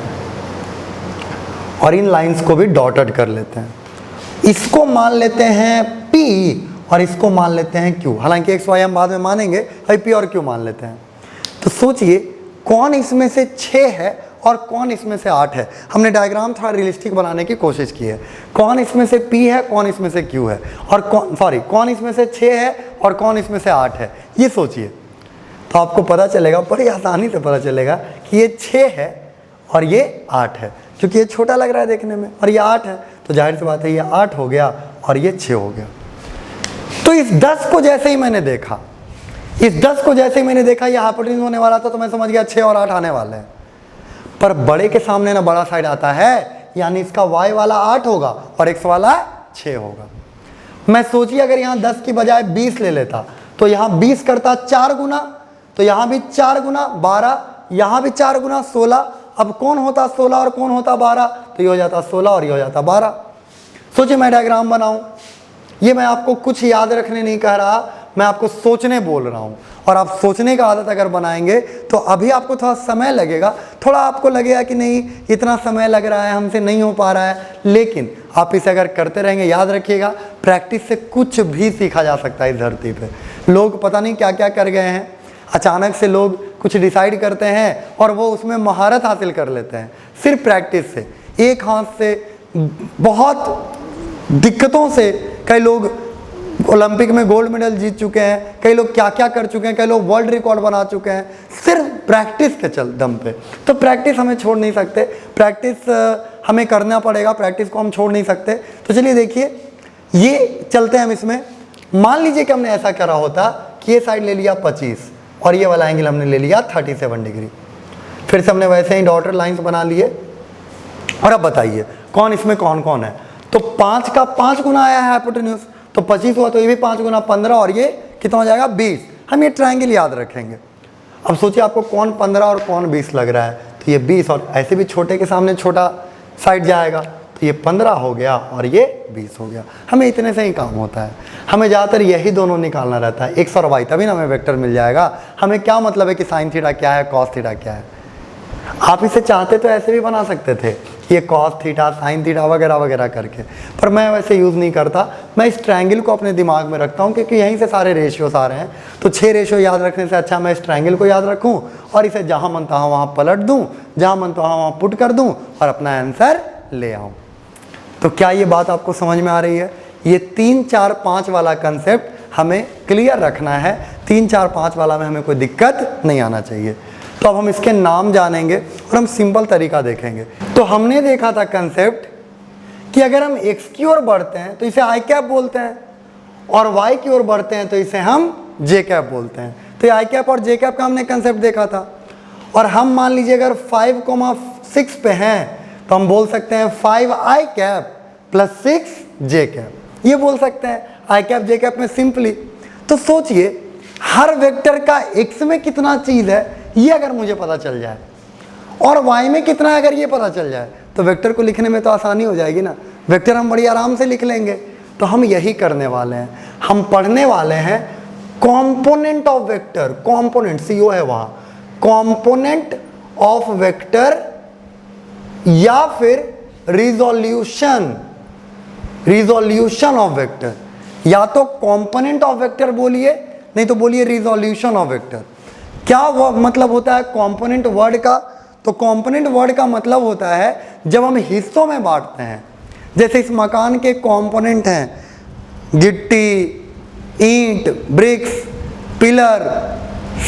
और इन लाइंस को भी डॉटेड कर लेते हैं। इसको मान लेते हैं P और इसको मान लेते हैं Q। हालांकि X Y हम बाद में मानेंगे, भाई P और Q मान लेते हैं। तो सोचिए कौन इसमें से 6 है और कौन इसमें से 8 है। हमने डायग्राम थोड़ा रियलिस्टिक बनाने की कोशिश की है। कौन इसमें से P है, कौन इसमें से Q है, और कौन इसमें से 6 है और कौन इसमें से 8 है। ये सोचिए तो आपको पता चलेगा, बड़ी आसानी से पता चलेगा कि ये 6 है और ये 8 है, क्योंकि ये छोटा लग रहा है देखने में, और ये 8 है तो जाहिर सी बात है ये 8 हो गया और ये 6 हो गया। तो इस 10 को जैसे ही मैंने देखा, ये हाइपोटेन्यूज होने वाला था तो मैं समझ गया 6 और 8 आने वाले हैं। पर बड़े के सामने ना बड़ा साइड आता है, यानी इसका y वाला 8 होगा और x वाला 6 होगा। मैं सोचिए अगर यहाँ 10 की बजाय 20 ले लेता तो यहाँ 20 करता 4 गुना, तो यहाँ भी 4 गुना 12, यहाँ भी 4 गुना 16। अब कौन होता 16 और कौन होता 12? तो ये हो जाता 16 और ये हो जाता 12। सोचिए मैं डायग्राम बनाऊं, ये मैं आपको कुछ याद रखने नहीं कह रहा, मैं आपको सोचने बोल रहा हूँ। और आप सोचने का आदत अगर बनाएंगे तो अभी आपको थोड़ा समय लगेगा, थोड़ा आपको लगेगा कि नहीं इतना समय लग रहा है, हमसे नहीं हो पा रहा है, लेकिन आप इसे अगर करते रहेंगे, याद रखिएगा प्रैक्टिस से कुछ भी सीखा जा सकता है इस धरती पे। लोग पता नहीं क्या क्या कर गए हैं, अचानक से लोग कुछ डिसाइड करते हैं और वो उसमें महारत हासिल कर लेते हैं सिर्फ प्रैक्टिस से। एक हाथ से बहुत दिक्कतों से कई लोग ओलंपिक में गोल्ड मेडल जीत चुके हैं, कई लोग क्या क्या कर चुके हैं, कई लोग वर्ल्ड रिकॉर्ड बना चुके हैं सिर्फ प्रैक्टिस के दम पे। तो प्रैक्टिस हमें छोड़ नहीं सकते, प्रैक्टिस हमें करना पड़ेगा, प्रैक्टिस को हम छोड़ नहीं सकते। तो चलिए देखिए ये चलते हैं हम इसमें। मान लीजिए कि हमने ऐसा करा होता कि ये साइड ले लिया 25 और ये वाला एंगल हमने ले लिया 37 डिग्री। फिर से हमने वैसे ही डॉटेड लाइन्स बना लिए, और अब बताइए कौन इसमें कौन कौन है। तो 5 का 5 गुना आया है हाइपोटेन्यूज, तो 25 हुआ तो ये भी 5 गुना 15, और ये कितना हो जाएगा 20। हम ये ट्रायंगल याद रखेंगे। अब सोचिए आपको कौन 15 और कौन 20 लग रहा है, तो ये 20, और ऐसे भी छोटे के सामने छोटा साइड जाएगा, तो ये 15 हो गया और ये 20 हो गया। हमें इतने से ही काम होता है, हमें ज़्यादातर यही दोनों निकालना रहता है, x और y, तभी ना हमें वेक्टर मिल जाएगा। हमें क्या मतलब है कि साइन थीटा क्या है, कॉस थीटा क्या है। आप इसे चाहते तो ऐसे भी बना सकते थे, ये कॉस थीटा साइन थीटा वगैरह वगैरह करके, पर मैं वैसे यूज़ नहीं करता। मैं इस ट्रायंगल को अपने दिमाग में रखता हूँ क्योंकि यहीं से सारे रेशियोज आ रहे हैं। तो 6 रेशियो याद रखने से अच्छा मैं इस ट्रायंगल को याद रखूँ और इसे जहाँ मन तहाँ वहाँ पलट दूँ, जहाँ मन तहाँ वहाँ पुट कर दूँ और अपना आंसर ले आऊँ। तो क्या ये बात आपको समझ में आ रही है? ये 3 4 5 वाला कंसेप्ट हमें क्लियर रखना है। 3 4 5 वाला में हमें कोई दिक्कत नहीं आना चाहिए। तो अब हम इसके नाम जानेंगे और हम सिंपल तरीका देखेंगे। तो हमने देखा था कंसेप्ट कि अगर हम x की ओर बढ़ते हैं तो इसे i कैप बोलते हैं, और y की ओर बढ़ते हैं तो इसे हम j कैप बोलते हैं। तो ये i कैप और j कैप का हमने कंसेप्ट देखा था। और हम मान लीजिए अगर 5,6 पे हैं तो हम बोल सकते हैं 5i cap plus 6j cap, ये बोल सकते हैं i कैप j कैप में सिंपली। तो सोचिए हर वेक्टर का x में कितना चीज़ है ये अगर मुझे पता चल जाए और y में कितना है अगर ये पता चल जाए तो वेक्टर को लिखने में तो आसानी हो जाएगी ना, वेक्टर हम बड़ी आराम से लिख लेंगे। तो हम यही करने वाले हैं, हम पढ़ने वाले हैं component of vector, component CO है वहां, कंपोनेंट ऑफ वेक्टर या फिर रिजोल्यूशन ऑफ वेक्टर। या तो कंपोनेंट ऑफ वेक्टर बोलिए, नहीं तो बोलिए रिजोल्यूशन ऑफ वेक्टर। क्या वो मतलब होता है कंपोनेंट वर्ड का? तो कंपोनेंट वर्ड का मतलब होता है जब हम हिस्सों में बांटते हैं। जैसे इस मकान के कंपोनेंट हैं, गिट्टी, ईंट, ब्रिक्स, पिलर,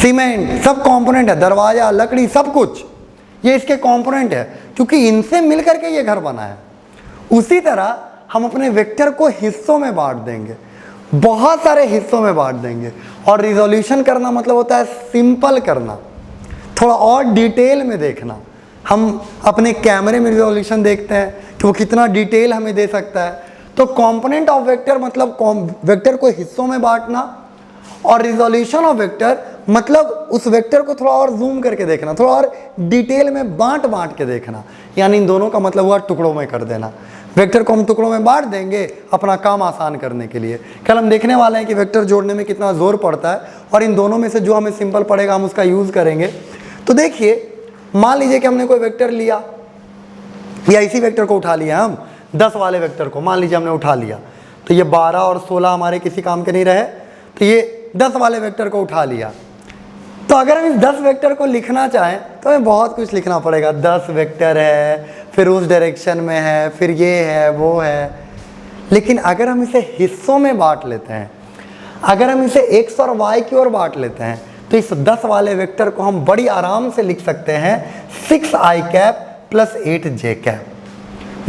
सीमेंट, सब कंपोनेंट है, दरवाजा, लकड़ी, सब कुछ ये इसके कंपोनेंट है, क्योंकि इनसे मिलकर के ये घर बना है। उसी तरह हम अपने वेक्टर को हिस्सों में बांट देंगे, बहुत सारे हिस्सों में बांट देंगे। और रिजोल्यूशन करना मतलब होता है सिंपल करना, थोड़ा और डिटेल में देखना। हम अपने कैमरे में रिजोल्यूशन देखते हैं कि वो कितना डिटेल हमें दे सकता है। तो कंपोनेंट ऑफ वेक्टर मतलब वेक्टर को हिस्सों में बांटना, और रिजोल्यूशन ऑफ वेक्टर मतलब उस वेक्टर को थोड़ा और जूम करके देखना, थोड़ा और डिटेल में बांट के देखना। यानी इन दोनों का मतलब हुआ टुकड़ों में कर देना। वेक्टर को हम टुकड़ों में बांट देंगे अपना काम आसान करने के लिए। कल हम देखने वाले हैं कि वेक्टर जोड़ने में कितना जोर पड़ता है, और इन दोनों में से जो हमें सिंपल पड़ेगा हम उसका यूज करेंगे। तो देखिए, मान लीजिए कि हमने कोई वेक्टर लिया, या इसी वेक्टर को उठा लिया, हम 10 वाले वेक्टर को मान लीजिए हमने उठा लिया। तो ये 12 और 16 हमारे किसी काम के नहीं रहे, तो ये 10 वाले वेक्टर को उठा लिया। तो अगर हम इस 10 वेक्टर को लिखना चाहें तो हमें बहुत कुछ लिखना पड़ेगा। 10 वेक्टर है, फिर उस डायरेक्शन में है, फिर ये है, वो है। लेकिन अगर हम इसे हिस्सों में बांट लेते हैं, अगर हम इसे x और y की ओर बांट लेते हैं, तो इस 10 वाले वेक्टर को हम बड़ी आराम से लिख सकते हैं 6i cap plus 8j cap.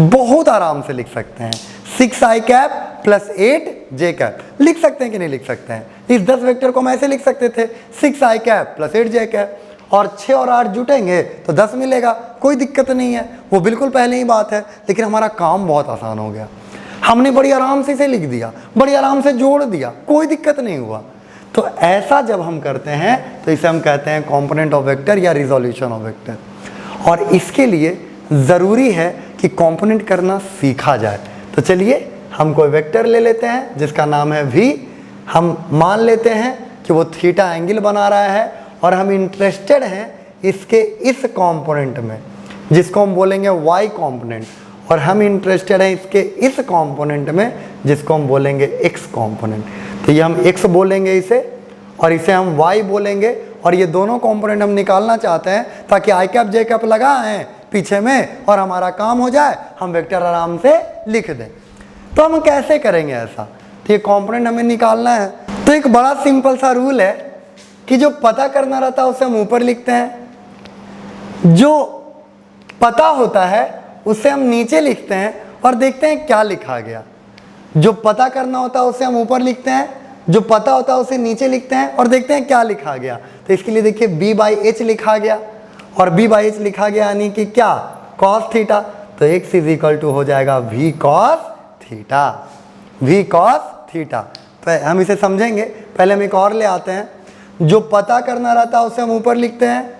बहुत आराम से लिख सकते हैं 6i cap plus 8j cap. लिख सकते हैं कि नहीं लिख सकते हैं? इस 10 वेक्टर को हम ऐसे लिख सकते थे 6i cap plus 8j cap, और 6 और 8 जुटेंगे तो 10 मिलेगा, कोई दिक्कत नहीं है, वो बिल्कुल पहले ही बात है। लेकिन हमारा काम बहुत आसान हो गया, हमने बड़ी आराम से इसे लिख दिया, बड़ी आराम से जोड़ दिया, कोई दिक्कत नहीं हुआ। तो ऐसा जब हम करते हैं तो इसे हम कहते हैं कंपोनेंट ऑफ वेक्टर या रिजोल्यूशन ऑफ वेक्टर। और इसके लिए ज़रूरी है कि कंपोनेंट करना सीखा जाए। तो चलिए हम कोई वेक्टर ले लेते हैं जिसका नाम है v। हम मान लेते हैं कि वो थीटा एंगल बना रहा है, और हम इंटरेस्टेड हैं इसके इस कंपोनेंट में जिसको हम बोलेंगे y कंपोनेंट, और हम इंटरेस्टेड हैं इसके इस कंपोनेंट में जिसको हम बोलेंगे x कंपोनेंट। तो ये हम x बोलेंगे इसे, और इसे हम y बोलेंगे, और ये दोनों कंपोनेंट हम निकालना चाहते हैं ताकि i कैप j कैप लगाएं पीछे में और हमारा काम हो जाए, हम वेक्टर आराम से लिख दें। तो हम कैसे करेंगे ऐसा? तो ये कंपोनेंट हमें निकालना है। तो एक बड़ा सिंपल सा रूल है कि जो पता करना रहता है उसे हम ऊपर लिखते हैं, जो पता होता है उसे हम नीचे लिखते हैं और देखते हैं क्या लिखा गया। जो पता करना होता है उसे हम ऊपर लिखते हैं, जो पता होता है उसे नीचे लिखते हैं और देखते हैं क्या लिखा गया। तो इसके लिए देखिए b/h लिखा गया, और b/h लिखा गया यानी कि क्या? cos theta. तो x इज इक्वल टू हो जाएगा v cos theta, v cos theta. तो हम इसे समझेंगे, पहले हम एक और ले आते हैं। जो पता करना रहता है उसे हम ऊपर लिखते हैं,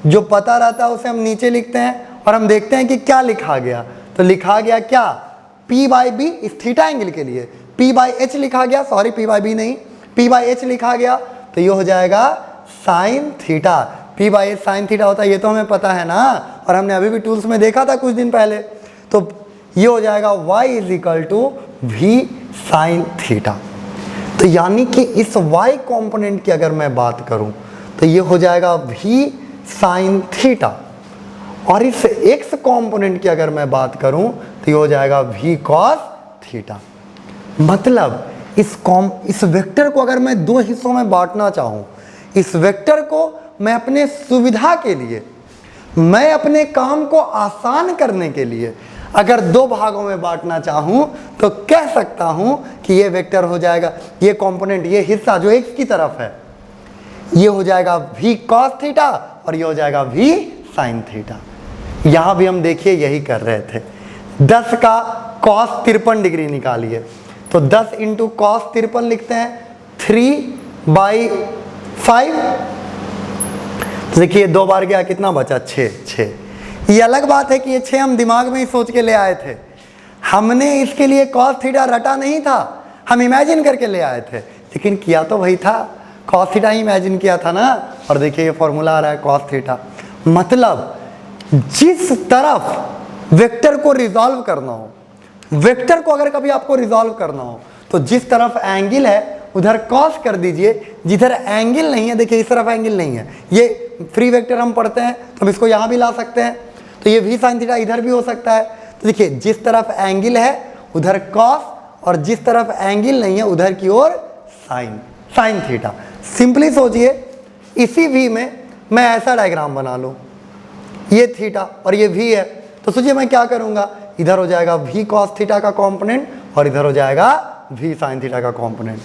जो पता रहता है उसे हम नीचे लिखते हैं, और हम देखते हैं कि क्या लिखा गया। तो लिखा गया क्या? p/b इस थीटा एंगल के लिए p/h लिखा गया, सॉरी p/b नहीं, p/h लिखा गया। तो ये हो जाएगा sine theta. p/h sine theta होता है, ये तो हमें पता है ना, और हमने अभी भी टूल्स में देखा था कुछ दिन पहले। तो ये हो जाएगा y is equal to v sine theta. तो यानी कि इस y कंपोनेंट की अगर मैं बात करूं तो ये हो जाएगा v साइन थीटा, और इस x कंपोनेंट की अगर मैं बात करूं तो ये हो जाएगा v cos थीटा। मतलब इस वेक्टर को अगर मैं दो हिस्सों में बांटना चाहूं, इस वेक्टर को मैं अपने सुविधा के लिए, मैं अपने काम को आसान करने के लिए अगर दो भागों में बांटना चाहूं तो कह सकता हूं कि ये वेक्टर हो जाएगा, ये कंपोनेंट, ये हिस्सा जो x की तरफ है, ये हो जाएगा v cos थीटा और ये हो जाएगा v sin थीटा। यहां भी हम देखिए यही कर रहे थे। 10 का cos 53 डिग्री निकालिए, तो 10 इंटू cos 53 लिखते हैं 3/5। तो देखिए 2 बार गया, कितना बचा? 6। ये अलग बात है कि ये 6 हम दिमाग में ही सोच के ले आए थे, हमने इसके लिए cos थीटा रटा नहीं था, हम इमेजिन करके ले आए थे। लेकिन किया तो वही था, cos थीटा ही इमेजिन किया था ना। और देखिए ये फॉर्मूला आ रहा है cos थीटा। मतलब जिस तरफ वेक्टर को रिजॉल्व करना हो, वेक्टर को अगर कभी आपको रिजॉल्व करना हो तो जिस तरफ एंगल है उधर cos कर दीजिए, जिधर एंगल नहीं है, देखिए इस तरफ एंगल नहीं है, ये फ्री वेक्टर हम पढ़ते हैं तो हम इसको यहाँ भी ला सकते हैं, तो ये v sin थीटा इधर भी हो सकता है। तो देखिए जिस तरफ एंगल है उधर cos और जिस तरफ एंगल नहीं है उधर की ओर sin थीटा। सिंपली सोचिए, इसी v में मैं ऐसा डायग्राम बना लूँ, ये थीटा और ये v है, तो सोचिए मैं क्या करूँगा, इधर हो जाएगा v cos थीटा का कॉम्पोनेंट और इधर हो जाएगा v sin थीटा का कॉम्पोनेंट।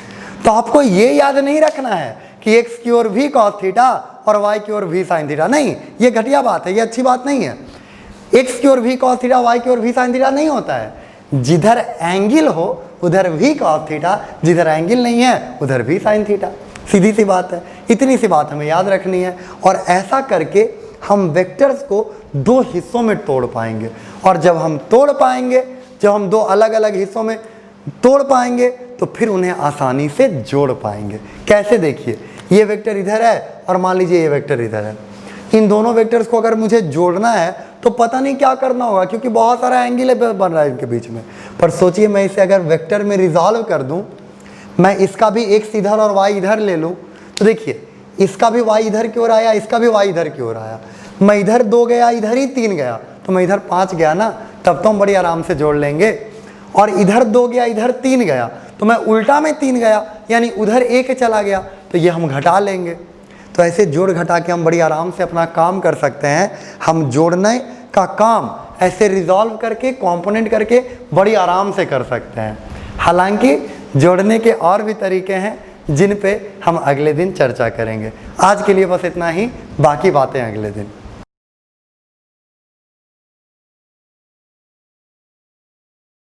तो आपको ये याद नहीं रखना है कि x की ओर v cos थीटा और y की ओर v sin थीटा, नहीं, ये घटिया बात है, ये अच्छी बात नहीं है। x की ओर v cos थीटा, y की ओर v sin थीटा नहीं होता है। जिधर एंगल हो उधर v cos थीटा, जिधर एंगल नहीं है उधर v sin थीटा, सीधी सी बात है। इतनी सी बात हमें याद रखनी है और ऐसा करके हम वेक्टर्स को दो हिस्सों में तोड़ पाएंगे। और जब हम तोड़ पाएंगे, जब हम दो अलग अलग हिस्सों में तोड़ पाएंगे तो फिर उन्हें आसानी से जोड़ पाएंगे। कैसे, देखिए ये वेक्टर इधर है और मान लीजिए ये वेक्टर इधर है। इन दोनों वेक्टर्स को अगर मुझे जोड़ना है तो पता नहीं क्या करना होगा, क्योंकि बहुत सारा एंगल बन रहा है इनके बीच में। पर सोचिए मैं इसे अगर वेक्टर में रिजॉल्व कर दूं, मैं इसका भी x इधर और y इधर ले लूं, तो देखिए इसका भी y इधर की ओर आया, इसका भी y इधर की ओर आया। मैं इधर 2 गया, इधर ही 3 गया, तो मैं इधर 5 गया ना, तब तो हम बड़ी आराम से जोड़ लेंगे। और इधर 2 गया, इधर 3 गया, तो मैं उल्टा में 3 गया, यानी उधर 1 चला गया, तो ये हम घटा लेंगे। तो ऐसे जोड़ घटा के हम बड़ी आराम से अपना काम कर सकते हैं। हम जोड़ने का काम ऐसे रिजॉल्व करके, कंपोनेंट करके बड़ी आराम से कर सकते हैं। हालांकि जोड़ने के और भी तरीके हैं जिन पे हम अगले दिन चर्चा करेंगे। आज के लिए बस इतना ही, बाकी बातें अगले दिन।